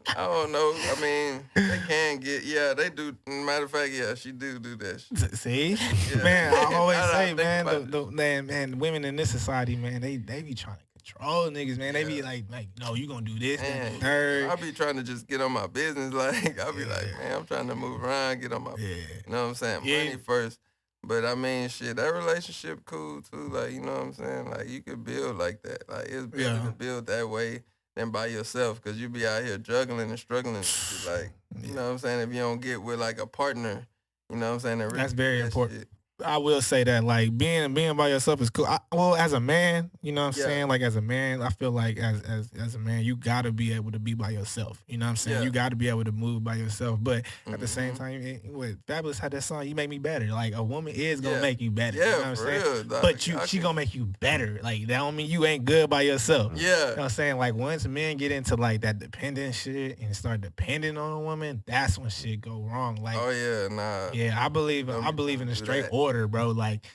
I don't know. I mean, they can get, they do. Matter of fact, she do that shit. See? Yeah. Man, I always say, man, women in this society, man, they be trying to control niggas, man. They be like, no, you gonna do this, man. I be trying to just get on my business. Like, I'll be like, man, I'm trying to move around, get on my, you know what I'm saying? Money first. But I mean, shit, that relationship cool too. Like, you know what I'm saying? Like, you could build like that. Like, it's better to build that way than by yourself, because you be out here juggling and struggling. Like, you know what I'm saying? If you don't get with like a partner, you know what I'm saying? That's very important. Shit. I will say that, like, being by yourself is cool. Well, as a man, you know what I'm saying? Like, as a man, I feel like as a man, you got to be able to be by yourself. You know what I'm saying? You got to be able to move by yourself. But at the same time, Fabulous had that song, You Make Me Better. Like, a woman is going to make you better. Yeah, you know what I'm saying? Real, but she going to make you better. Like, that don't mean you ain't good by yourself. Yeah. You know what I'm saying? Like, once men get into, like, that dependent shit and start depending on a woman, that's when shit go wrong. Like, oh, yeah, nah. Yeah, I believe in a straight order, bro. Like,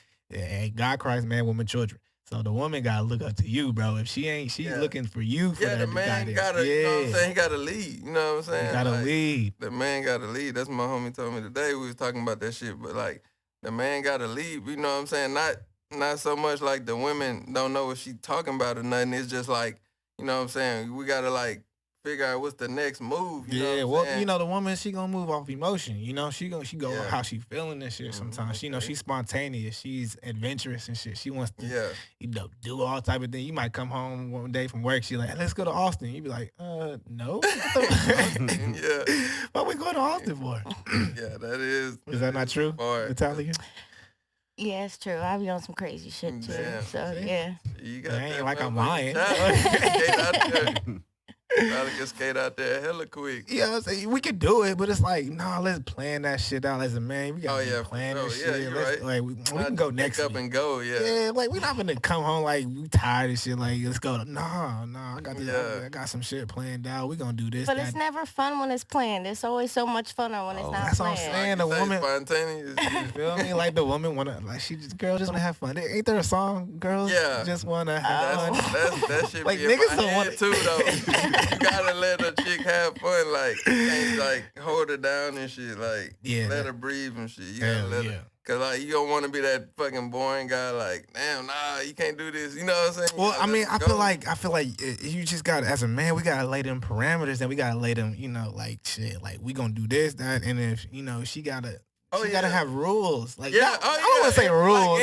God, Christ, man, woman, children. So the woman gotta look up to you, bro. If she's looking for you for that the man gotta, you know what I'm saying? He gotta lead. You know what I'm saying? He gotta lead. The man gotta lead. That's what my homie told me today. We was talking about that shit, but like the man gotta lead. You know what I'm saying? Not so much like the women don't know what she talking about or nothing. It's just like, you know what I'm saying? We gotta like figure out what's the next move. You know what I'm saying? You know, the woman, she gonna move off emotion. You know, she go how she feeling and shit sometimes. She, you know, she's spontaneous. She's adventurous and shit. She wants to, you know, do all type of things. You might come home one day from work. She like, let's go to Austin. You be like, no. What we going to Austin for? Yeah, that is. Is that not true, Natalia? Yeah, it's true. I be on some crazy shit too. Damn. So yeah. You got ain't like I'm lying. Probably can skate out there hella quick. Yeah, we could do it, but it's like, nah, let's plan that shit out as a man. We gotta plan this shit. Yeah, you're right. Like, we can go next week. Up and go, Yeah, like, we not gonna come home like, we tired of shit. Like, let's go. Nah, I got this. I got some shit planned out. We gonna do this. But it's never fun when it's planned. It's always so much funner when it's not that's planned. That's what I'm saying. The woman, spontaneous. You feel me? Like, the woman wanna, like, girls just wanna have fun. Ain't there a song? Girls just wanna have fun. That shit like, be niggas in don't my want head too, though. You gotta let a chick have fun, like, you can't, like, hold her down and shit, like, let her breathe and shit. You gotta let her, cause, like, you don't want to be that fucking boring guy, like, damn, nah, you can't do this, you know what I'm saying? Well, I mean, I feel like you just got, as a man, we gotta lay them parameters, and we gotta lay them, you know, like, shit, like, we gonna do this, that, and if, you know, she gotta have rules. Like, I don't want to say rules.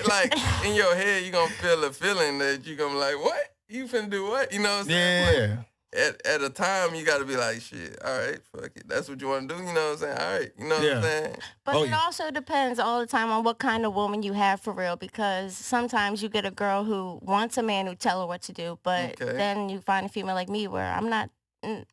Like, in your head, you gonna feel a feeling that you gonna be like, what? You finna do what? You know what I'm saying? Yeah. At a time, you got to be like, shit, all right, fuck it. That's what you want to do, you know what I'm saying? All right, you know what I'm saying? But it also depends all the time on what kind of woman you have for real, because sometimes you get a girl who wants a man who tell her what to do, but then you find a female like me where I'm not, You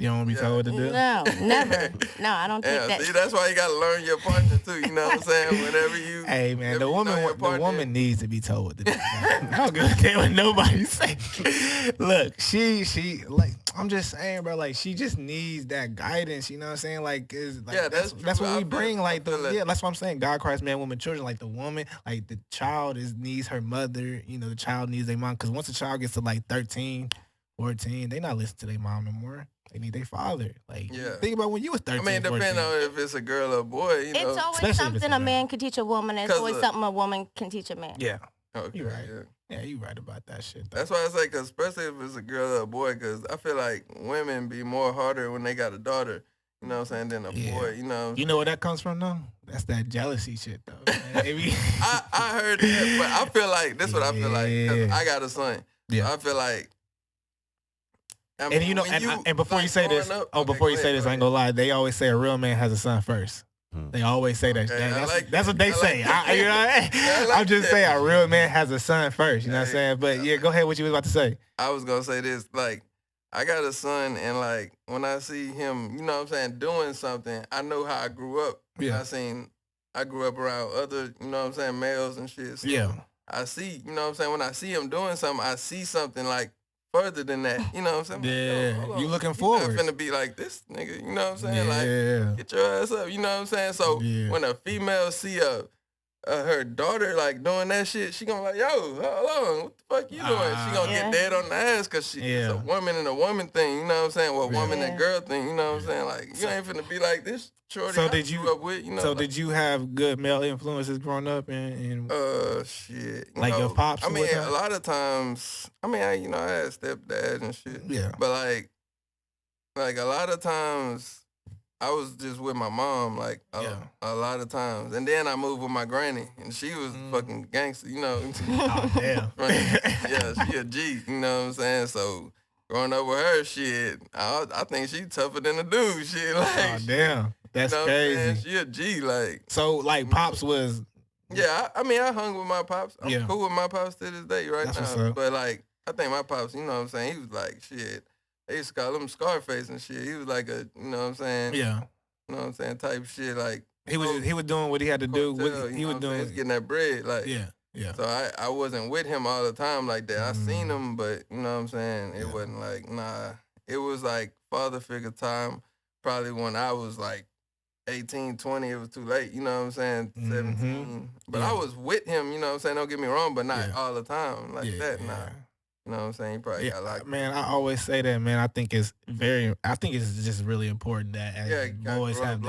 don't want to be told what to do? No, never. No, I don't think that. See, that's why you got to learn your partner, too, you know what I'm saying? Whenever you... Hey, man, the woman needs to be told what to do. I don't give a damn what nobody say. Look, she, like, I'm just saying, bro, like, she just needs that guidance, you know what I'm saying? Like, that's what we bring, like, that's what I'm saying. God, Christ, man, woman, children, like, the woman, like, the child needs her mother, you know, the child needs their mom, because once a child gets to, like, 13, 14, they not listening to their mom no more. They need their father. Like, think about when you was 13, I mean, depending on if it's a girl or a boy, you know. It's always something a man can teach a woman. It's always something a woman can teach a man. Yeah. Okay, you're right. Yeah, you're right about that shit, though. That's why I say, because especially if it's a girl or a boy, because I feel like women be more harder when they got a daughter, you know what I'm saying, than a boy, you know. You know where that comes from, though? That's that jealousy shit, though. I heard that, but I feel like, this is what I feel like, because I got a son. Yeah. So I feel like, I mean, and you know, and before you say this, I ain't gonna lie. They always say a real man has a son first. They always say that. That's what they say. I'm just saying a real man has a son first. You know what I'm saying? But yeah, go ahead. What you was about to say? I was gonna say this. Like, I got a son, and like when I see him, you know what I'm saying, doing something, I know how I grew up. Yeah. I grew up around other, you know what I'm saying, males and shit. So I see, you know what I'm saying, when I see him doing something, I see something like further than that, you know what I'm saying? Yeah, you looking forward. You're finna be like this nigga, you know what I'm saying? Like, get your ass up, you know what I'm saying? So when a female see her daughter like doing that shit, she gonna like, yo, hold on, what the fuck you doing? She gonna get dead on the ass because it's a woman and a woman thing, you know what I'm saying? Well, woman and girl thing, you know what I'm saying? Like, you ain't finna be like this. Shorty, so did you? Up with, you know, so did you have good male influences growing up? And shit, like your pops. I mean, a lot of times. I mean, I had stepdad and shit. Yeah. But like a lot of times, I was just with my mom. Like a lot of times, and then I moved with my granny, and she was fucking gangster. You know. Oh damn. Yeah, she a G. You know what I'm saying? So growing up with her, shit, I think she tougher than a dude, shit. Like, oh damn, that's crazy. She a G, like. So like, pops was. Yeah, I mean, I hung with my pops. I'm cool with my pops to this day right now. But like, I think my pops, you know what I'm saying? He was like, shit. They used to call him Scarface and shit. He was like a, you know what I'm saying? Yeah. You know what I'm saying? Type shit, like. He was doing what he had to do. He was doing. Getting that bread, like. Yeah. So I wasn't with him all the time like that. I seen him, but you know what I'm saying? It wasn't like, nah. It was like father figure time. Probably when I was like 18, 20, it was too late. You know what I'm saying? 17. But I was with him, you know what I'm saying? Don't get me wrong, but not all the time like that, nah. You know what I'm saying? He probably got like, man, I always say that, man. I think it's just really important that as boys have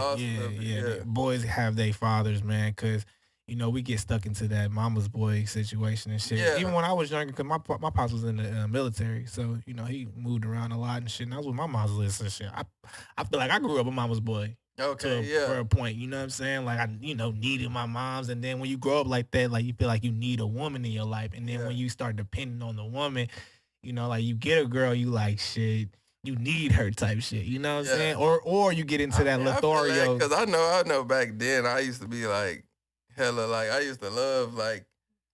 boys have their fathers, man, because you know, we get stuck into that mama's boy situation and shit. Yeah. Even when I was younger, because my pops was in the military, so, you know, he moved around a lot and shit, and I was with my mom's list and shit. I feel like I grew up a mama's boy. Okay, for a point, you know what I'm saying? Like, I, you know, needed my moms, and then when you grow up like that, like, you feel like you need a woman in your life, and then when you start depending on the woman, you know, like, you get a girl, you like, shit, you need her type shit, you know what I'm saying? Or you get into that Lothario. Because I know back then, I used to be, like, hella, like, I used to love, like,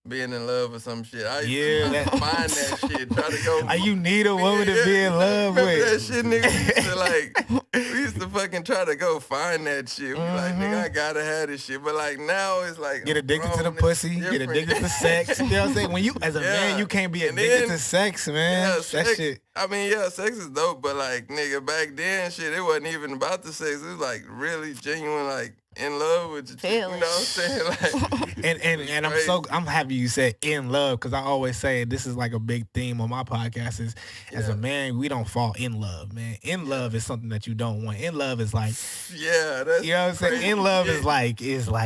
being in love with some shit. I used to find that shit, try to go. You need a woman to be in love with. Remember that shit, nigga? We used to fucking try to go find that shit. We like, nigga, I gotta have this shit. But like now it's like, get addicted to the pussy, get addicted to sex. You know what I'm saying? When you, as a man, you can't be addicted to sex, man. That shit. I mean, sex is dope, but like, nigga, back then, shit, it wasn't even about the sex. It was like really genuine, like, in love with you. You know what I'm saying? Like, and I'm happy you said in love, because I always say this is like a big theme on my podcast is as a man, we don't fall in love, man. In love is something that you don't want. In love is like, that's, you know what I'm saying? In love is like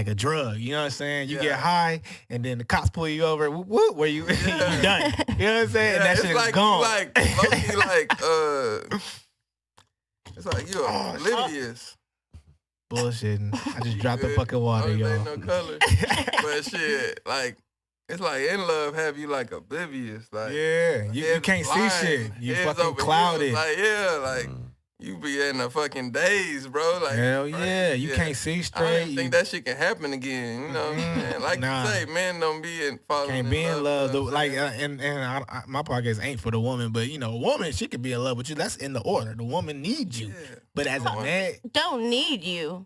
a drug. You know what I'm saying? You get high, and then the cops pull you over. Whoop, where you you done? You know what I'm saying? And that shit is gone. It's like you're oblivious. Bullshitting. I just dropped the fucking water, y'all. Ain't no color. But shit, like, it's like in love have you like oblivious. Like, you can't see shit. You fucking clouded. Like, like, you be in the fucking daze, bro. Like, hell yeah, you can't see straight. I don't think that shit can happen again. You know what I'm saying? Like you say, men don't be falling in love. Can't be in love. Like, my podcast ain't for the woman, but you know, a woman, she could be in love with you. That's in the order. The woman needs you. Yeah. But as a man, don't need you.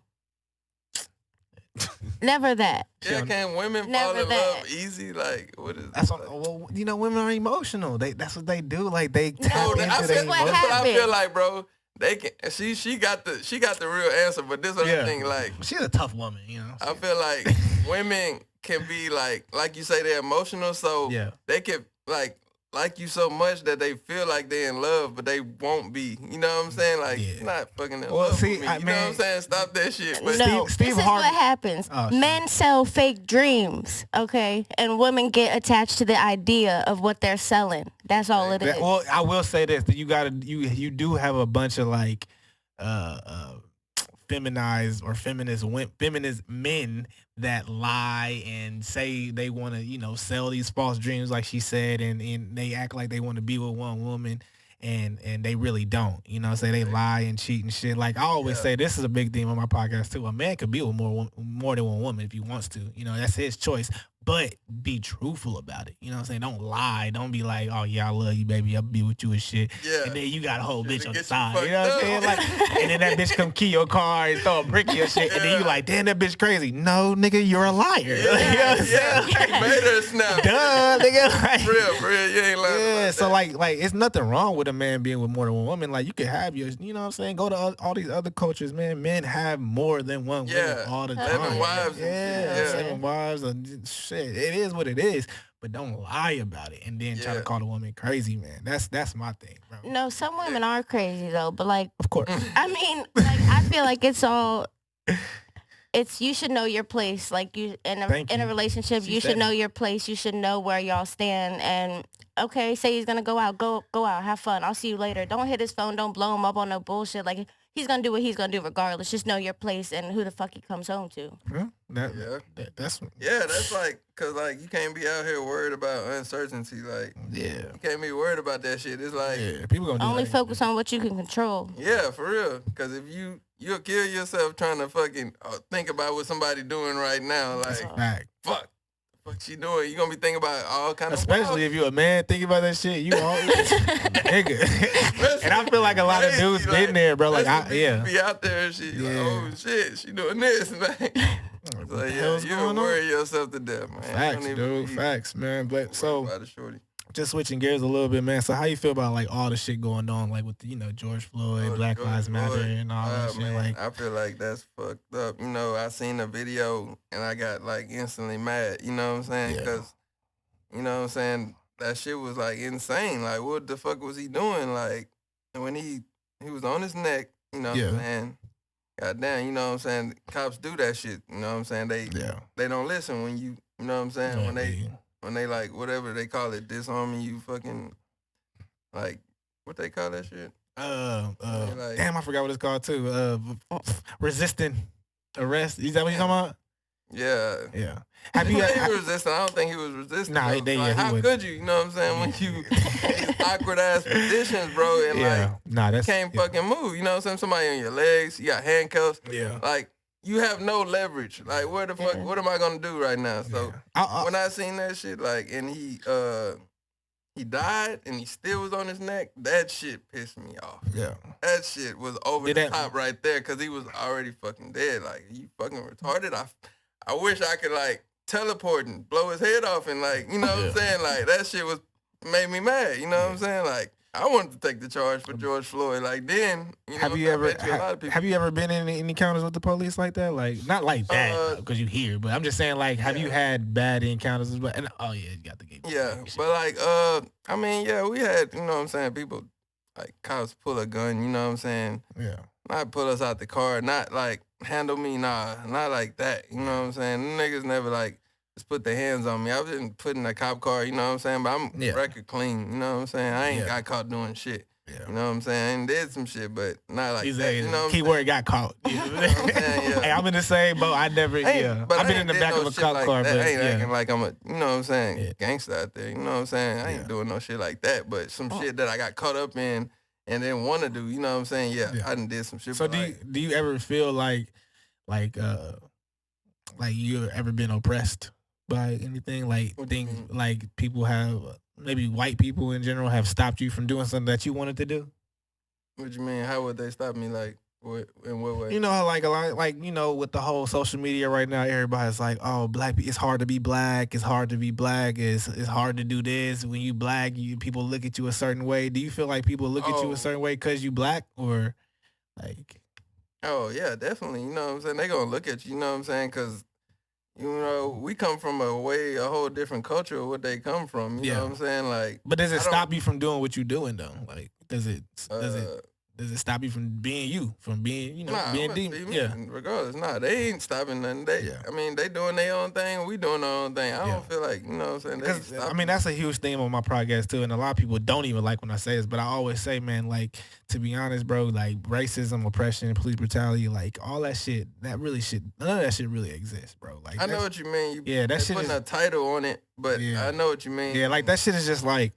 Never that. Yeah, can women fall in love easy? Like, what is that? Well, you know, women are emotional. That's what they do. Like, they tap into their emotions. That's what I feel like, bro. They can. She got the real answer, but this other thing, like, she's a tough woman, you know. I feel like women can be like you say, they're emotional, so they can like you so much that they feel like they're in love, but they won't be. You know what I'm saying? Like, not fucking in love with me. You know what I'm saying? Stop that shit. But this is what happens. Men sell fake dreams, okay? And women get attached to the idea of what they're selling. That's all it is. Well, I will say this, that you do have a bunch of like feminized or feminist men that lie and say they want to, you know, sell these false dreams, like she said, and they act like they want to be with one woman, and they really don't. You know, say they lie and cheat and shit. Like I always say, this is a big theme on my podcast too. A man could be with more than one woman if he wants to. You know, that's his choice. But be truthful about it. You know what I'm saying? Don't lie. Don't be like, oh, yeah, I love you, baby. I'll be with you and shit. Yeah. And then you got a whole bitch on the side. You know what I'm saying? Like, and then that bitch come key your car and throw a brick in your shit. And then you like, damn, that bitch crazy. No, nigga, you're a liar. Yeah, you know what I'm saying? Like, made her snap. Duh, nigga. Like, for real. You ain't lying. Yeah, so like, it's nothing wrong with a man being with more than one woman. Like, you can have yours. You know what I'm saying? Go to all these other cultures, man. Men have more than one woman all the time. 7 wives. Yeah, 7 wives. And shit. It is what it is, but don't lie about it and then try to call the woman crazy, man. That's my thing, bro. No, some women are crazy though, but like, of course. I mean, like, I feel like it's you should know your place. Like you in a relationship, you should know your place. You should know where y'all stand. And okay, say he's gonna go out, go out, have fun. I'll see you later. Don't hit his phone. Don't blow him up on no bullshit. Like he's gonna do what he's gonna do regardless. Just know your place and who the fuck he comes home to. That's like, cause like you can't be out here worried about uncertainty. Like you can't be worried about that shit. It's like people gonna only focus on what you can control. Yeah, for real. Cause if you'll kill yourself trying to fucking think about what somebody doing right now. Like fuck. What she doing? You gonna be thinking about all kind of especially if you're a man thinking about that shit. You all nigga. And I feel like a lot of dudes been there, bro. Like be out there and shit. Like, oh shit, she doing this. Like, you worry yourself to death, man. Facts, dude. Facts, man. But so just switching gears a little bit, man. So how you feel about like all the shit going on, like with George Floyd, Black Lives Matter, and all that shit? Man, like I feel like that's fucked up. I seen the video and I got like instantly mad. You know what I'm saying? Because you know what I'm saying, that shit was like insane. Like what the fuck was he doing? Like when he was on his neck. You know what I'm saying? Goddamn, you know what I'm saying? Cops do that shit. You know what I'm saying? They don't listen when you know what I'm saying? When they like whatever they call it, disarming you, fucking like what they call that shit? Damn, I forgot what it's called too. Resisting arrest. Is that what you're talking about? Yeah. Have you? He was resisting. I don't think he was resisting. Nah, how could you? You know what I'm saying? When you these awkward ass positions, bro, and that's can't fucking move. You know what I'm saying? Somebody on your legs, you got handcuffs. Yeah. Like you have no leverage. Like where the fuck? What am I gonna do right now? So when I seen that shit, like, and he died and he still was on his neck, that shit pissed me off. Yeah. That shit was over the top right there because he was already fucking dead. Like, you fucking retarded. I wish I could, like, teleport and blow his head off and, like, you know what I'm saying? Like, that shit made me mad. You know what I'm saying? Like, I wanted to take the charge for George Floyd. Like, then, have you ever been in any encounters with the police like that? Like, not like that because you hear, but I'm just saying, like, have you had bad encounters? And you got the game. Yeah, but like, I mean, we had, you know what I'm saying, people like cops pull a gun. You know what I'm saying? Yeah. Not pull us out the car. Not like handle me. Nah, not like that. You know what I'm saying? Them niggas never like just put their hands on me. I've been put in a cop car, you know what I'm saying? But I'm record clean, you know what I'm saying? I ain't got caught doing shit. Yeah. You know what I'm saying? I ain't did some shit, but not like that. You know what keyword got caught. You know what I'm saying? Hey, I'm in the same boat. I never, but I've been in the back of a cop car. But I ain't acting like I'm a, you know what I'm saying, gangster out there. You know what I'm saying? I ain't doing no shit like that. But some shit that I got caught up in and didn't want to do, you know what I'm saying? I done did some shit. So do you ever feel like you ever been oppressed by anything? Like things like people have, maybe white people in general have stopped you from doing something that you wanted to do? What you mean? How would they stop me? Like, in what way? You know, like a lot, like, you know, with the whole social media right now, everybody's like, oh, black, it's hard to be black. It's hard to be black. It's hard to do this. When you black, people look at you a certain way. Do you feel like people look at you a certain way because you black, or like? Oh yeah, definitely. You know what I'm saying? They gonna look at you. You know what I'm saying? Because you know, we come from a whole different culture of what they come from. You know what I'm saying? Like, but does it stop you from doing what you're doing though? Like, does it stop you from being you, from being, you know, being deep? Regardless, they ain't stopping nothing. I mean, they doing their own thing, we doing our own thing. I don't feel like, you know what I'm saying? I mean, that's a huge theme on my podcast too, and a lot of people don't even like when I say this, but I always say, man, like, to be honest, bro, like racism, oppression, police brutality, like all that shit, none of that shit really exists, bro. Like, I know what you mean. That shit putting a title on it, but I know what you mean. Yeah, like that shit is just like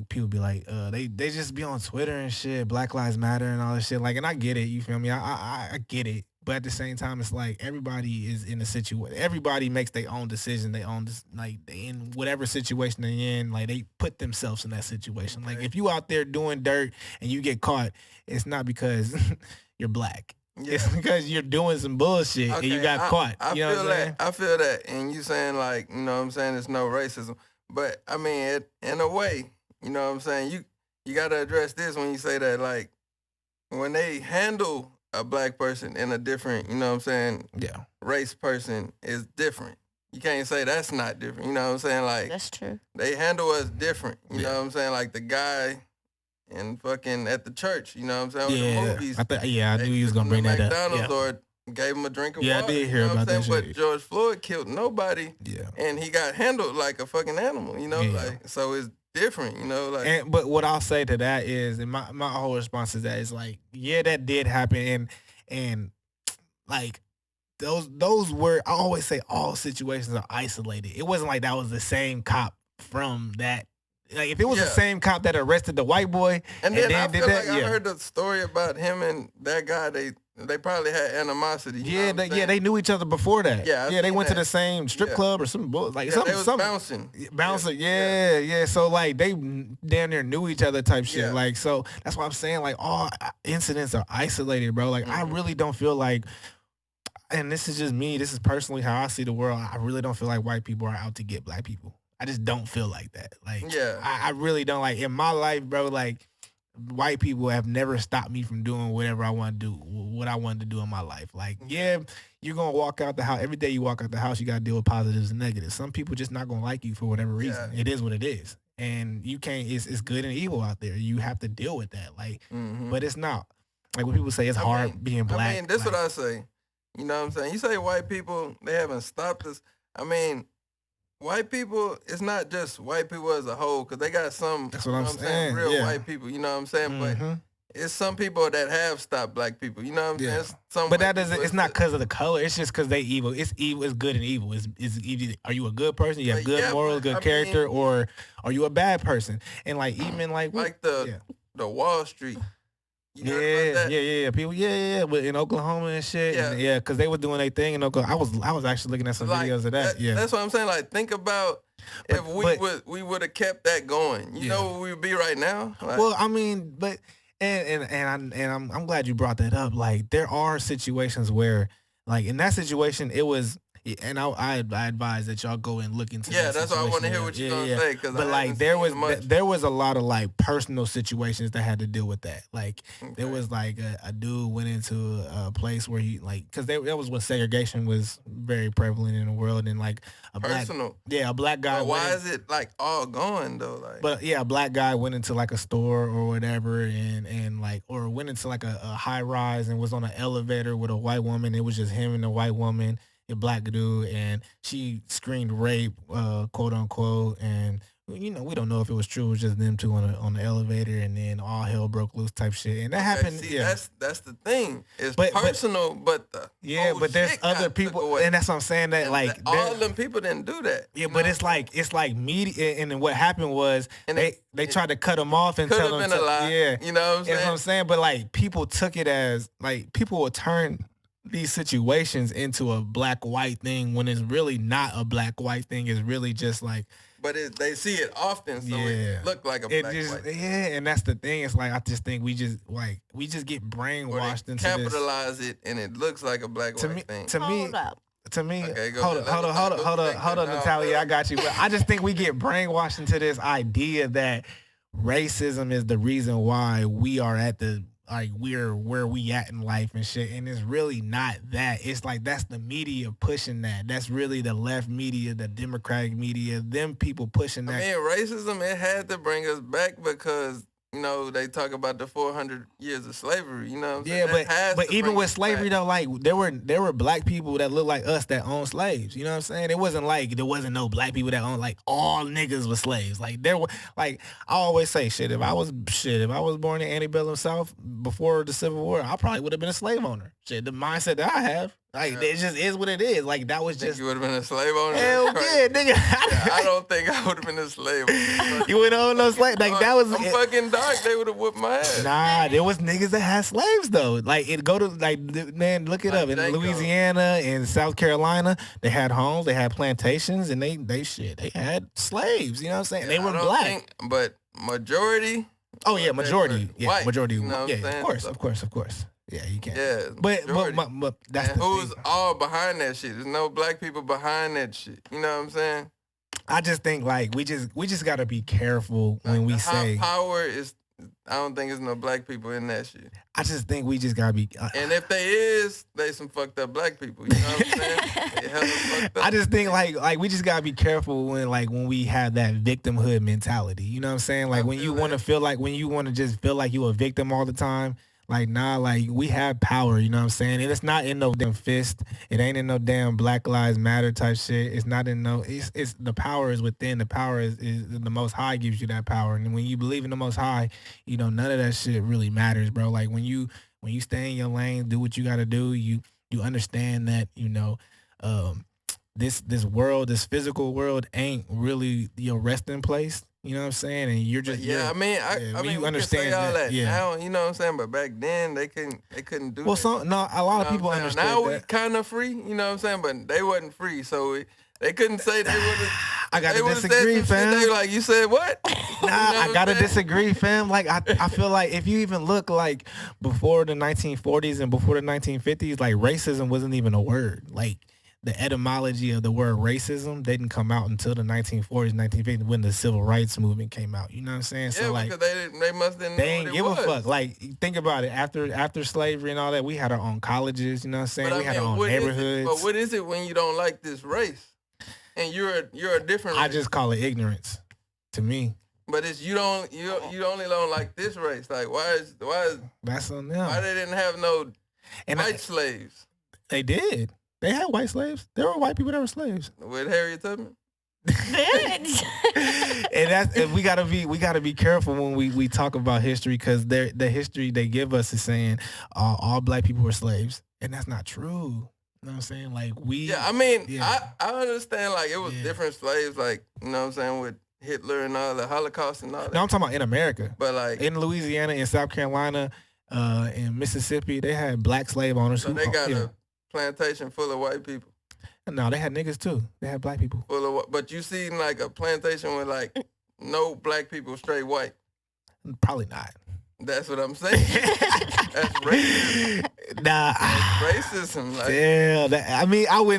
people be like, they just be on Twitter and shit, Black Lives Matter and all this shit. Like, and I get it, you feel me? I get it. But at the same time, it's like everybody is in a situation. Everybody makes their own decision. They in whatever situation they're in, like they put themselves in that situation. Like if you out there doing dirt and you get caught, it's not because you're black. Yeah. It's because you're doing some bullshit and you got caught. I feel that. And you saying like, you know what I'm saying, there's no racism. But I mean, in a way, you know what I'm saying, you got to address this when you say that, like, when they handle a black person in a different, you know what I'm saying, race person is different. You can't say that's not different, you know what I'm saying? Like, that's true. They handle us different, you know what I'm saying? Like the guy in fucking at the church, you know what I'm saying? With the movies. I knew he was going to bring that up. McDonald's or gave him a drink of water. Yeah, I did hear about that But shit. George Floyd killed nobody. Yeah. And he got handled like a fucking animal, you know? Yeah. Like, so it's different, you know? Like, but what I'll say to that is, and my whole response to that is like, yeah, that did happen. And like, those were, I always say all situations are isolated. It wasn't like that was the same cop from that. Like, if it was the same cop that arrested the white boy, and then I feel like I heard the story about him and that guy. They probably had animosity. They knew each other before that. Yeah, they went to the same strip club or something. Like something, they was bouncing. Yeah. So like they damn near knew each other type shit. Like, so that's why I'm saying like all incidents are isolated, bro. Like I really don't feel like. And this is just me. This is personally how I see the world. I really don't feel like white people are out to get black people. I just don't feel like that. Like, I really don't. Like, in my life, bro, like, white people have never stopped me from doing whatever I want to do, what I wanted to do in my life. Like, yeah, you're going to walk out the house. Every day you walk out the house, you got to deal with positives and negatives. Some people just not going to like you for whatever reason. It is what it is. And you can't, it's good and evil out there. You have to deal with that. Like, but it's not. Like, when people say it's hard being black. I mean, this is what I say. You know what I'm saying? You say white people, they haven't stopped us. I mean, white people, it's not just white people as a whole, because they got some, that's what I'm saying. Real white people, you know what I'm saying? But it's some people that have stopped black people, you know what I'm saying? But that doesn't, it's not because of the color, it's just because they evil. It's evil, it's good and evil. It's either, are you a good person, you have good morals, good character, or are you a bad person? And like, even like the Wall Street. Yeah. People, but in Oklahoma and shit, because they were doing their thing in Oklahoma. I was actually looking at some videos of that. That's what I'm saying. Like, think about if we would have kept that going. You know where we would be right now. Like, well, I mean, but I'm glad you brought that up. Like, there are situations where, like, in that situation, it was. And I advise that y'all go and look into. Yeah, that's why I want to hear what you're gonna say. But like there was a lot of like personal situations that had to deal with that. Like there was like a dude went into a place where he like because that was when segregation was very prevalent in the world and like a black guy. But why is it like all gone though? Like, but a black guy went into like a store or whatever and like or went into like a high rise and was on an elevator with a white woman. It was just him and the white woman. A black dude, and she screamed rape, quote unquote, and you know we don't know if it was true. It was just them two on the elevator, and then all hell broke loose type shit, and that happened. See, that's the thing. It's personal, but but there's other people, and that's what I'm saying. That like all of them people didn't do that. Yeah, but it's like media, and then what happened was they tried to cut them off and tell them, you know what I'm saying? That's what I'm saying. But like people took it as like people will turn these situations into a black-white thing when it's really not a black-white thing. It's really just like... But they see it often, so it look like a black-white thing. Yeah, and that's the thing. It's like, I just think we just get brainwashed into capitalize it, and it looks like a black-white thing. To me, okay, hold on, Natalia, I got you. But I just think we get brainwashed into this idea that racism is the reason why we are at the... like we're where we at in life and shit, and it's really not that. It's like that's the media pushing that. That's really the left media, the Democratic media, them people pushing that. I mean, racism, it had to bring us back because you know they talk about the 400 years of slavery. You know, what I'm saying? But even with slavery though, like there were black people that look like us that owned slaves. You know what I'm saying? It wasn't like there wasn't no black people that owned like all niggas were slaves. Like there were like I always say if I was born in antebellum South before the Civil War, I probably would have been a slave owner. Shit, the mindset that I have. Like it just is what it is. Like that was just. You would have been a slave owner. Hell yeah, nigga. I don't think I would have been a slave owner. You wouldn't own no slave. Like that was. I'm fucking dark. They would have whooped my ass. Nah, there was niggas that had slaves though. Like it go to like man, look it up in Louisiana and South Carolina. They had homes, they had plantations, and they had slaves. You know what I'm saying? Yeah, they were black. But majority. Oh yeah, majority. Yeah, white, majority. You know yeah, of course. Yeah, you can't. Yeah, but that's and the who's thing. all behind that shit? There's no black people behind that shit. You know what I'm saying? I just think like we just gotta be careful when we say power is. I don't think there's no black people in that shit. I just think we just gotta be. And if they some fucked up black people. You know what I'm saying? They hella fucked up. I just think like we just gotta be careful when we have that victimhood mentality. You know what I'm saying? Like when you want to feel like when you want to just feel like you a victim all the time. Like, nah, like, we have power, you know what I'm saying? And it's not in no damn fist. It ain't in no damn Black Lives Matter type shit. It's not in no, it's the power is within. The power is the Most High gives you that power. And when you believe in the Most High, you know, none of that shit really matters, bro. Like, when you stay in your lane, do what you got to do, you understand that, you know, this world, this physical world ain't really your resting place. You know what I'm saying? And you're just I mean, you understand all that. Yeah. Now, you know what I'm saying? But back then they couldn't do that. Well, a lot of people understand now that. we kind of free, you know what I'm saying? But they wasn't free, so they couldn't say they would have. I gotta disagree, fam. They were like, you said what? Nah, I gotta disagree, fam. Like, I feel like if you even look like before the 1940s and before the 1950s, like racism wasn't even a word. Like, the etymology of the word racism didn't come out until the 1940s, 1950s when the civil rights movement came out. You know what I'm saying? Yeah, so like, because they must didn't. They ain't give a fuck. Like, think about it. After slavery and all that, we had our own colleges. You know what I'm saying? We had our own neighborhoods. But what is it when you don't like this race and you're a different race? I just call it ignorance, to me. But it's you only don't like this race. Like, why is that's on them? Why they didn't have no white slaves? They did. They had white slaves. There were white people that were slaves. With Harriet Tubman. and we gotta be careful when we talk about history, because the history they give us is saying all black people were slaves, and that's not true. You know what I'm saying? Like, I understand, like, it was different slaves, like, you know what I'm saying, with Hitler and all the Holocaust and all that. No, I'm talking about in America. But like in Louisiana, in South Carolina, in Mississippi, they had black slave owners. So they got a plantation full of white people. No, they had niggas too. They had black people. But you seen like a plantation with like no black people, straight white? Probably not. That's what I'm saying. That's racism. Nah, that's racism. Like, yeah,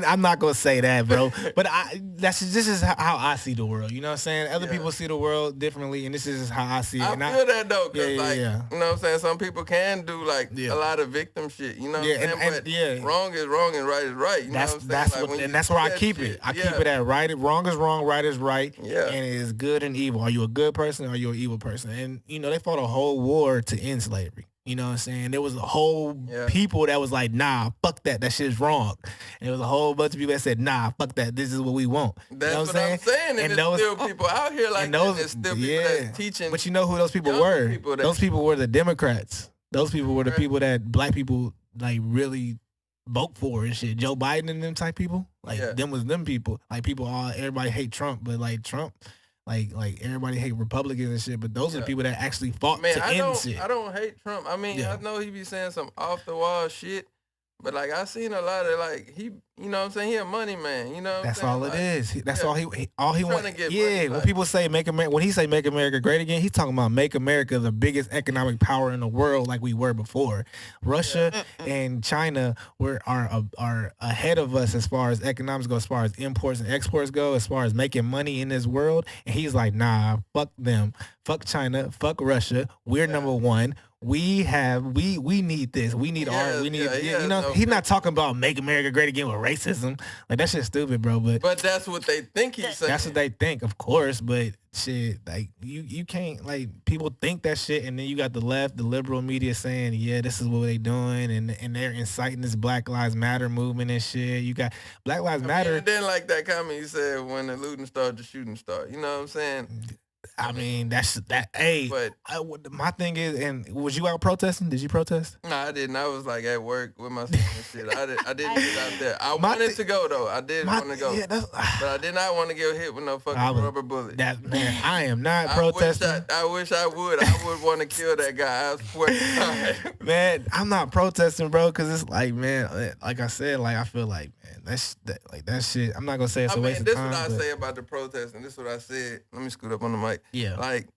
I'm not gonna say that, bro. But this is how I see the world. You know what I'm saying? Other people see the world differently, and this is how I see it. I feel that though, cause you know what I'm saying. Some people can do like a lot of victim shit. You know what I'm saying? But wrong is wrong and right is right. You know what I'm saying? And that's where I keep it. I keep it at right. Wrong is wrong, right is right. Yeah. And it is good and evil. Are you a good person or are you an evil person? And you know, they fought a whole war to end slavery. You know what I'm saying? There was a whole people that was like, nah, fuck that. That shit's wrong. And there was a whole bunch of people that said, nah, fuck that. This is what we want. That's what I'm saying. And there's still people out here like that. There's still people that's teaching. But you know who those people were? Those people were the Democrats. Those people were the people that black people like really vote for and shit. Joe Biden and them type people. Like them was them people. Like everybody hate Trump, but like Trump, like everybody hate Republicans and shit, but those are the people that actually fought to end shit. I don't hate Trump. I mean, I know he be saying some off the wall shit, but like I seen a lot of like he, you know what I'm saying, he a money man. You know what that's I'm saying? all it is. That's all he wants. Yeah, money, when people say when he say make America great again, he's talking about make America the biggest economic power in the world like we were before. Russia and China are ahead of us as far as economics go, as far as imports and exports go, as far as making money in this world. And he's like, nah, fuck them. Fuck China, fuck Russia. We're number one. We need this. We need you know, he's not talking about make America great again with racism. Like, that shit's stupid, bro. But that's what they think he's saying. That's what they think, of course. But shit, like you can't, like, people think that shit, and then you got the left, the liberal media saying, yeah, this is what they doing, and they're inciting this Black Lives Matter movement and shit. You got Black Lives Matter. And then like that comment you said, when the looting started, the shooting started. You know what I'm saying? I mean, that's that. Hey, but my thing is, and was you out protesting? Did you protest? No, I didn't. I was like at work with my son and shit. I didn't get out there. I wanted to go though. I did want to go, but I did not want to get hit with no fucking rubber bullet. That man, I am not protesting. I wish I would. I would want to kill that guy. I swear. Man, I'm not protesting, bro, because it's like, man, like I said, like I feel like, man, that shit. I'm not gonna say it's a waste of time. This is what I say about the protesting. This is what I said. Let me scoot up on the mic. Yeah. Like,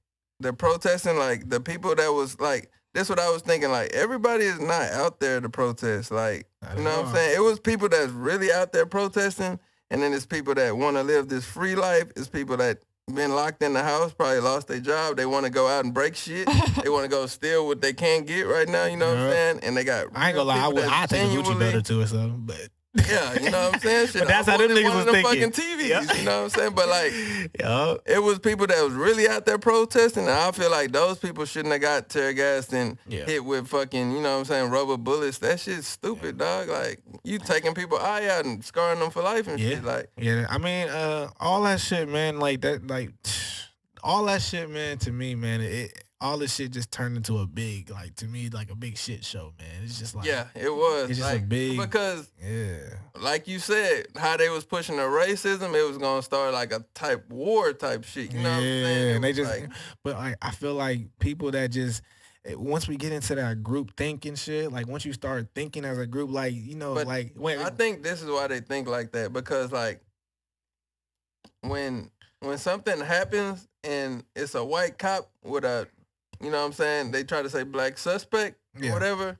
the protesting, like, the people that was, like, this is what I was thinking, like, everybody is not out there to protest. Like, you know what I'm saying? It was people that's really out there protesting, and then it's people that want to live this free life. It's people that been locked in the house, probably lost their job. They want to go out and break shit. They want to go steal what they can't get right now, you know what I'm saying? And they got... I ain't gonna lie, I take a Gucci better too or something, but... Yeah, you know what I'm saying? Shit, but that's how them niggas was thinking. Fucking TVs, you know what I'm saying? But like, it was people that was really out there protesting, and I feel like those people shouldn't have got tear gassed and hit with fucking, you know what I'm saying, rubber bullets. That shit's stupid, dog. Like, you taking people eye out and scarring them for life and shit. Like, I mean, all that shit, man. Like that, like all that shit, man. To me, man, all this shit just turned into a big, like, to me, like a big shit show, man. It's just like, it was. It's just like, a big, because, like you said, how they was pushing the racism, it was gonna start like a type war type shit. You know what I'm saying? And they just, like, but I feel like people that just, once we get into that group thinking shit, like once you start thinking as a group, like, you know, but like I think this is why they think like that, because like when something happens and it's a white cop with a, you know what I'm saying, they try to say black suspect or whatever,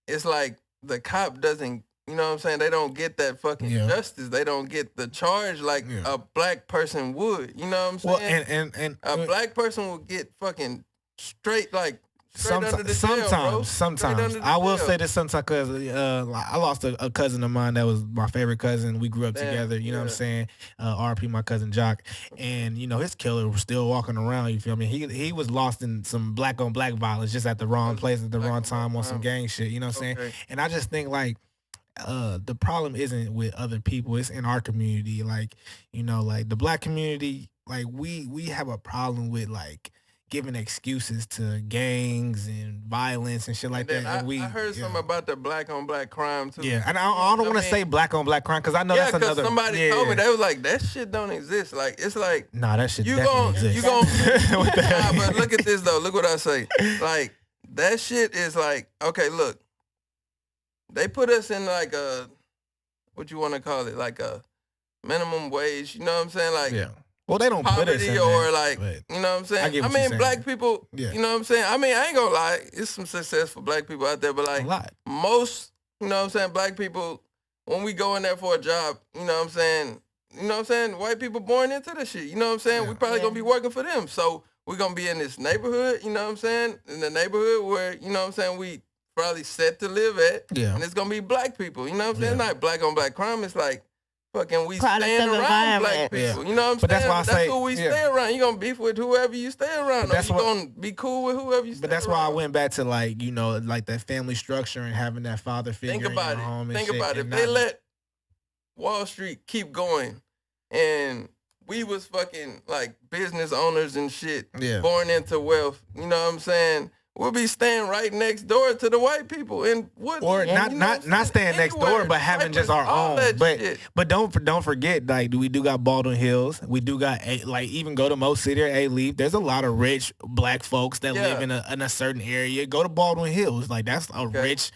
it's like the cop doesn't, you know what I'm saying, they don't get that fucking justice. They don't get the charge like a black person would. You know what I'm saying? And a black person will get fucking straight under the jail, bro. Sometimes. I will say this sometimes because I lost a cousin of mine that was my favorite cousin. We grew up together, you know what I'm saying? RP, my cousin Jock. And, you know, his killer was still walking around, you feel me? He was lost in some black on black violence just at the wrong place at the wrong time on some gang shit, you know what I'm saying? And I just think, like, the problem isn't with other people. It's in our community. Like, you know, like the black community, like we have a problem with, like, giving excuses to gangs and violence and shit like that. And I heard something about the black on black crime too. Yeah, and I don't want to say black on black crime because I know that's another. Somebody told me, they was like, that shit don't exist. Like, it's like, nah, that shit definitely exists. You gon' but look at this though. Look what I say. Like, that shit is like, okay, look, they put us in like a, what you want to call it, like a minimum wage. You know what I'm saying? Like, well, they don't put us in or like, you know what I'm saying? I mean, black people, you know what I'm saying? I mean, I ain't gonna lie, it's some successful black people out there, but like most, you know what I'm saying, black people, when we go in there for a job, you know what I'm saying, white people born into this shit, you know what I'm saying? We probably gonna be working for them. So we're gonna be in this neighborhood, you know what I'm saying? In the neighborhood where, you know what I'm saying, we probably set to live at, and it's gonna be black people, you know what I'm saying? It's not black on black crime, it's like, fucking we stand around black people. You know what I'm saying? That's why I say, that's who we stay around. You gonna beef with whoever you stay around. Or you gonna be cool with whoever you stay around. But that's why I went back to, like, you know, like that family structure and having that father figure in your home and shit. Think about it. If they let Wall Street keep going and we was fucking like business owners and shit born into wealth, you know what I'm saying? We'll be staying right next door to the white people and not staying next door, but having just our own. But don't forget, like, we do got Baldwin Hills. We do got like, even go to Mo City or A-Leaf. There's a lot of rich black folks that live in a certain area. Go to Baldwin Hills. Like, that's a rich.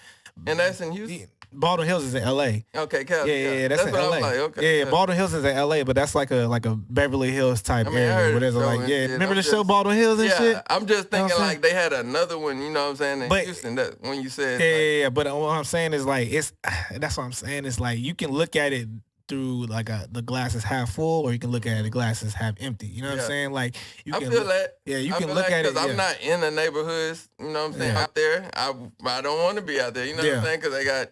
And that's in Houston. Baldwin Hills is in L.A. Okay, that's in L.A. Like, okay, Baldwin Hills is in L.A., but that's like a Beverly Hills type area. Where there's like, remember the show Baldwin Hills and shit? I'm just thinking, you know, like, they had another one, you know what I'm saying, in Houston, that when you said. But what I'm saying is, like, that's what I'm saying. It's like, you can look at it through like the glass is half full, or you can look at it, the glass is half empty. You know what I'm saying? Like, you can feel that. Yeah, you can look at it. Because I'm not in the neighborhoods, you know what I'm saying, out there. I don't want to be out there, you know what I'm saying? Because they got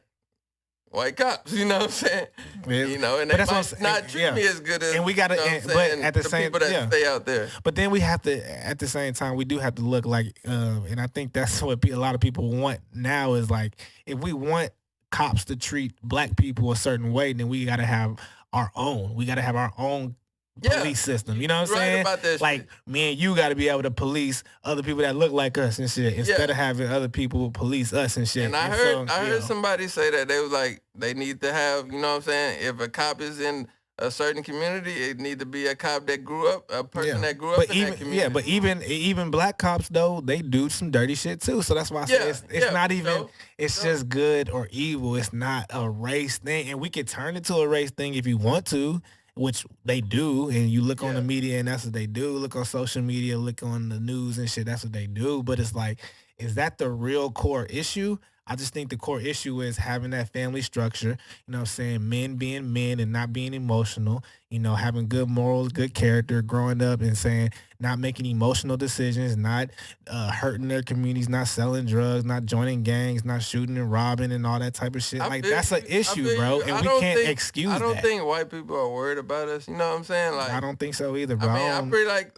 white cops, you know what I'm saying? You know, and they might not treat me as good as, and we gotta, but at the same people that stay out there. But then we have to, at the same time, we do have to look like, and I think that's what a lot of people want now is like, if we want cops to treat black people a certain way, then we gotta have our own. We gotta have our own police system. You know what I'm saying? About that like shit. Me and you got to be able to police other people that look like us and shit instead of having other people police us and shit. And I heard somebody say that they was like, they need to have, you know what I'm saying, if a cop is in a certain community, it need to be a cop that grew up, a person that grew up in that community. Yeah, but even black cops though, they do some dirty shit too. So that's why I say it's not even, it's just good or evil. It's not a race thing, and we could turn it to a race thing if you want to, which they do, and you look on the media and that's what they do. Look on social media, look on the news and shit, that's what they do. But it's like, is that the real core issue? I just think the core issue is having that family structure, you know what I'm saying? Men being men and not being emotional, you know, having good morals, good character, growing up and saying, not making emotional decisions, not hurting their communities, not selling drugs, not joining gangs, not shooting and robbing and all that type of shit. Like, that's an issue, bro. And we can't excuse that. I don't think white people are worried about us. You know what I'm saying? Like, I don't think so either, bro. I mean,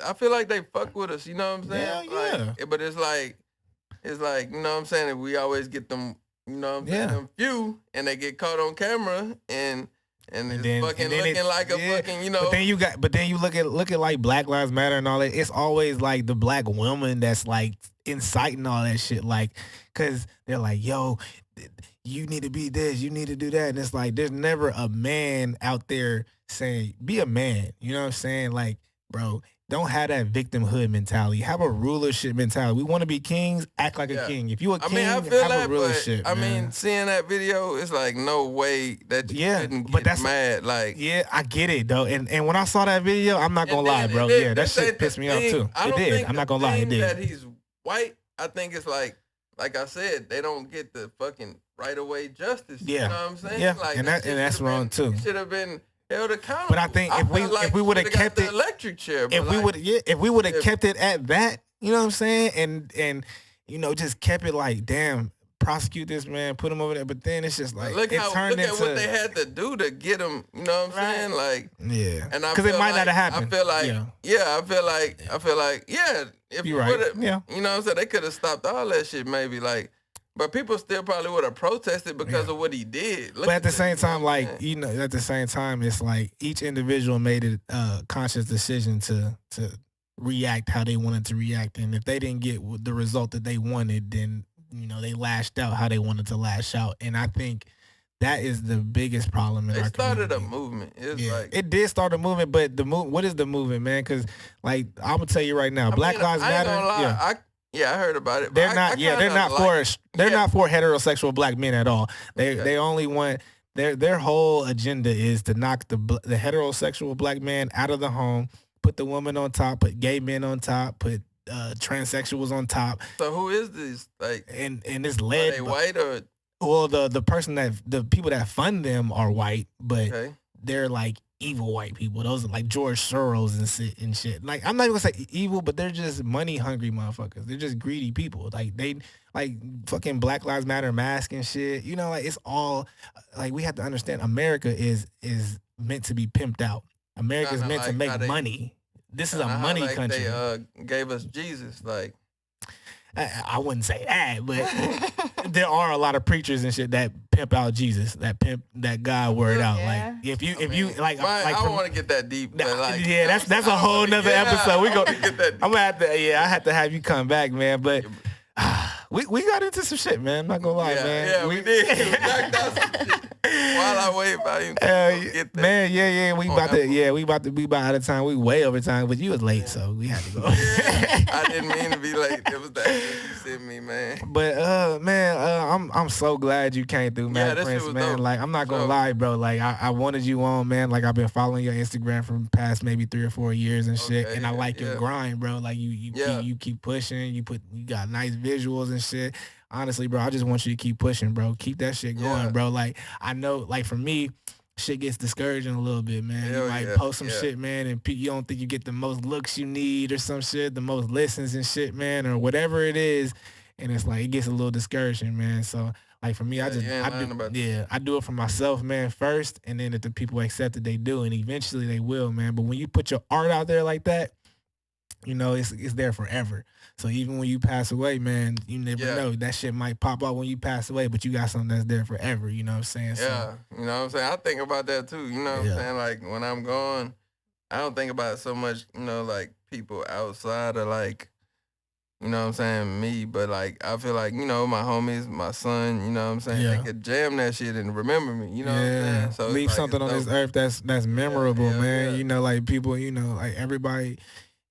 I feel like they fuck with us. You know what I'm saying? Yeah. But it's like, you know what I'm saying? If we always get them, you know what I'm saying, them few, and they get caught on camera, and it's then, fucking looking like a fucking, you know. But then you look at like Black Lives Matter and all that. It's always like the black woman that's like inciting all that shit, like, cause they're like, yo, you need to be this, you need to do that, and it's like there's never a man out there saying, be a man. You know what I'm saying? Like, bro, don't have that victimhood mentality. Have a rulership mentality. We want to be kings, act like a king. If you a king, have a rulership. I mean, seeing that video, it's like no way that you couldn't get mad. Like, I get it though. And when I saw that video, I'm not gonna lie, bro. That shit pissed me off too. It did. I'm not gonna lie, it did. That he's white, I think it's like I said, they don't get the fucking right away justice. Yeah. You know what I'm saying? Yeah. Like, and that's wrong too. Should have been held accountable. But I think if we would have kept it, electric chair. If we would have kept it at that, you know what I'm saying, and you know, just kept it like, damn, prosecute this man, put him over there. But then it's just like, look at what they had to do to get him. You know what I'm saying? Like, and because it might not have happened. I feel like, I feel like, if you would have, you know what I'm saying, they could have stopped all that shit, maybe, like. But people still probably would have protested because of what he did. But at the same time, like, you know, at the same time, it's like each individual made a conscious decision to react how they wanted to react. And if they didn't get the result that they wanted, then, you know, they lashed out how they wanted to lash out. And I think that is the biggest problem in our community. It started a movement. It did start a movement, but what is the movement, man? Because, like, I'm going to tell you right now, Black Lives Matter. Yeah, I heard about it. They're not for heterosexual black men at all. They only want their whole agenda is to knock the heterosexual black man out of the home, put the woman on top, put gay men on top, put transsexuals on top. So who is this? Like, and it's led. Are they white or? Well, the people that fund them are white, but they're like evil white people. Those are like George Soros and shit. Like, I'm not even gonna say evil, but they're just money hungry motherfuckers. They're just greedy people. Like, they like fucking Black Lives Matter mask and shit. You know, like, it's all like, we have to understand America is meant to be pimped out. America is meant to make money. This is a money country. They gave us Jesus, like. I wouldn't say that, but there are a lot of preachers and shit that pimp out Jesus, that pimp that God word out. Like, if you like, I don't want to get that deep. But like, that's a whole nother episode. I'm gonna have to. I have to have you come back, man. But we got into some shit, man. I'm not gonna lie, man. Yeah, we did. We knocked out some shit. While I wait about you, get that. Man, we about to be out of time. We way over time, but you was late, so we had to go. I didn't mean to be late. It was that you sent me, man. But I'm so glad you came through, Macprince, man. Dope. Like, I'm not gonna lie, bro. Like, I wanted you on, man. Like, I've been following your Instagram for the past maybe 3 or 4 years and shit, and I like your grind, bro. Like, you keep pushing. You got nice visuals and shit. Honestly, bro, I just want you to keep pushing, bro. Keep that shit going, bro. Like, I know, like, for me, shit gets discouraging a little bit, man. You might post some shit, man, and you don't think you get the most looks you need or some shit, the most listens and shit, man, or whatever it is. And it's like, it gets a little discouraging, man. So, like, for me, I do it for myself, man, first. And then if the people accept it, they do. And eventually they will, man. But when you put your art out there like that, you know, it's there forever. So even when you pass away, man, you never know. That shit might pop up when you pass away, but you got something that's there forever. You know what I'm saying? Yeah, you know what I'm saying? I think about that too. You know what I'm saying? Like, when I'm gone, I don't think about so much, you know, like, people outside of, like, you know what I'm saying, me. But, like, I feel like, you know, my homies, my son, you know what I'm saying? They could jam that shit and remember me. You know what I'm saying? So leave something on this earth that's memorable, man. You know, like, people, you know, like, everybody,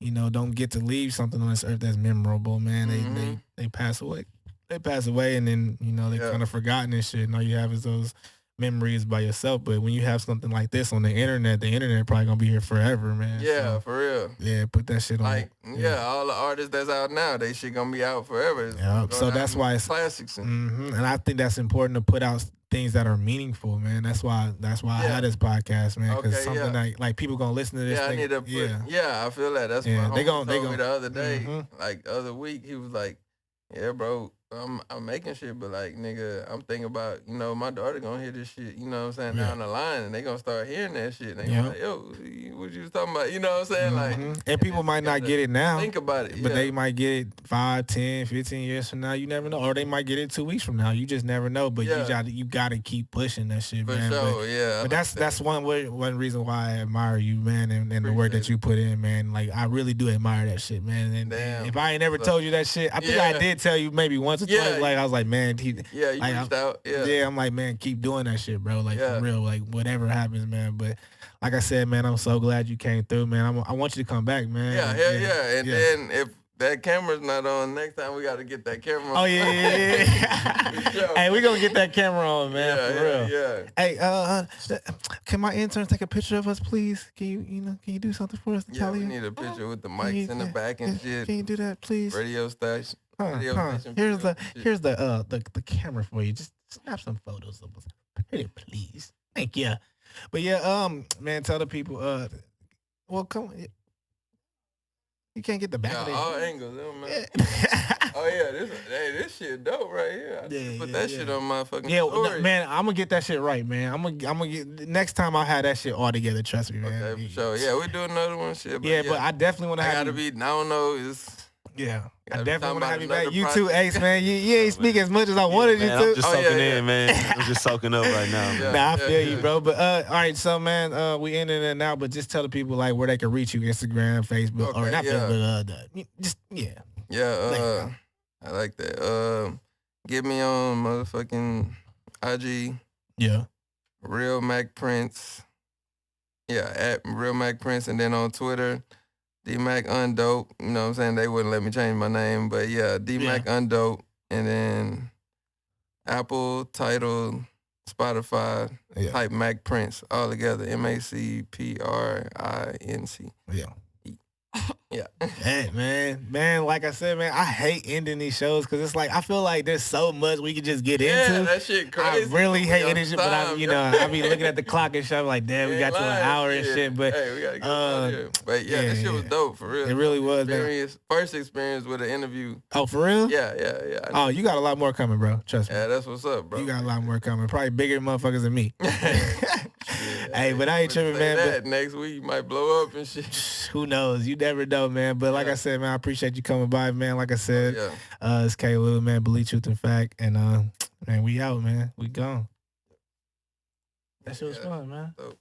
you know, don't get to leave something on this earth that's memorable, man. They pass away. They pass away, and then, you know, they kind of forgotten and shit. And all you have is those memories by yourself. But when you have something like this on the internet probably gonna be here forever, man. Yeah, so, for real. Yeah, put that shit on. Like, all the artists that's out now, they shit gonna be out forever. Yeah, so that's why it's classics. And I think that's important to put out things that are meaningful, man. That's why I had this podcast, man. Because something like people gonna listen to this. I need to put. Yeah, I feel that. That's what my homie told me the other day, like the other week. He was like, "Yeah, bro, I'm making shit, but like, nigga, I'm thinking about, my daughter gonna hear this shit, you know what I'm saying, down the line, and they gonna start hearing that shit. And they gonna like, yo, what you was talking about? You know what I'm saying? Like, and people might not get it now. Think about it. But they might get it 5, 10, 15 years from now. You never know. Or they might get it 2 weeks from now. You just never know. But you gotta keep pushing that shit, man. For sure, but that's one reason why I admire you, man, and the work that you put in, man. Like, I really do admire that shit, man. And if I ain't never told you that shit, I think I did tell you maybe once or twice. Like, I was like, man, you reached out. Yeah, I'm like, man, keep doing that shit, bro. Like, for real, like, whatever happens, man. But like I said, man, I'm so glad you came through, man. I want you to come back, man. Yeah. And then if that camera's not on, next time we got to get that camera on. Oh, yeah. Hey, we going to get that camera on, man, for real. Yeah. Hey, can my intern take a picture of us, please? Can you do something for us? Yeah, we need a picture with the mics in the back and shit. Can you do that, please? Radio station. Here's the camera for you. Just snap some photos of us, pretty please. Thank you. But man, tell the people. Well, come on. You can't get the back. All angles, man. This shit dope right here. I put that shit on my fucking story. Man, I'm gonna get that shit right, man. I'm gonna get next time. I'll have that shit all together. Trust me, man. Okay, for sure. Yeah, we do another one, shit. But but I definitely want to have. I gotta be. I don't know. I definitely want to have you back. You too, Ace, man. You ain't speak as much as I wanted you to. I'm just soaking in, man. I'm just soaking up right now. Man. I feel you, bro. But all right, so man, we ending it now. But just tell the people like where they can reach you: Instagram, Facebook, or not Facebook. Yeah, I like that. Get me on motherfucking IG. Yeah. Real Macprince. Yeah, at Real Macprince, and then on Twitter. D-Mac Undope, you know what I'm saying? They wouldn't let me change my name, but D-Mac Undope, and then Apple, Tidal, Spotify, type Macprince, all together, Macprince. Yeah. Hey, man, like I said, man, I hate ending these shows because it's like I feel like there's so much we could just get into. Yeah, that shit crazy. I really hate ending shit, but I be looking at the clock and shit. I'm like, damn, we got to an hour and shit. But hey, we gotta get out here. But this shit was dope for real. It really was. First experience with an interview. Oh, for real? Yeah. Oh, you got a lot more coming, bro. Trust me. Yeah, that's what's up, bro. You got a lot more coming. Probably bigger motherfuckers than me. Hey, but I ain't tripping, man. But next week you might blow up and shit. Who knows? You never know, man. But like I said, man, I appreciate you coming by, man. Like I said, it's K-Lou, man. Believe Truth and Fact. And, man, we out, man. We gone. That shit was fun, man. Dope.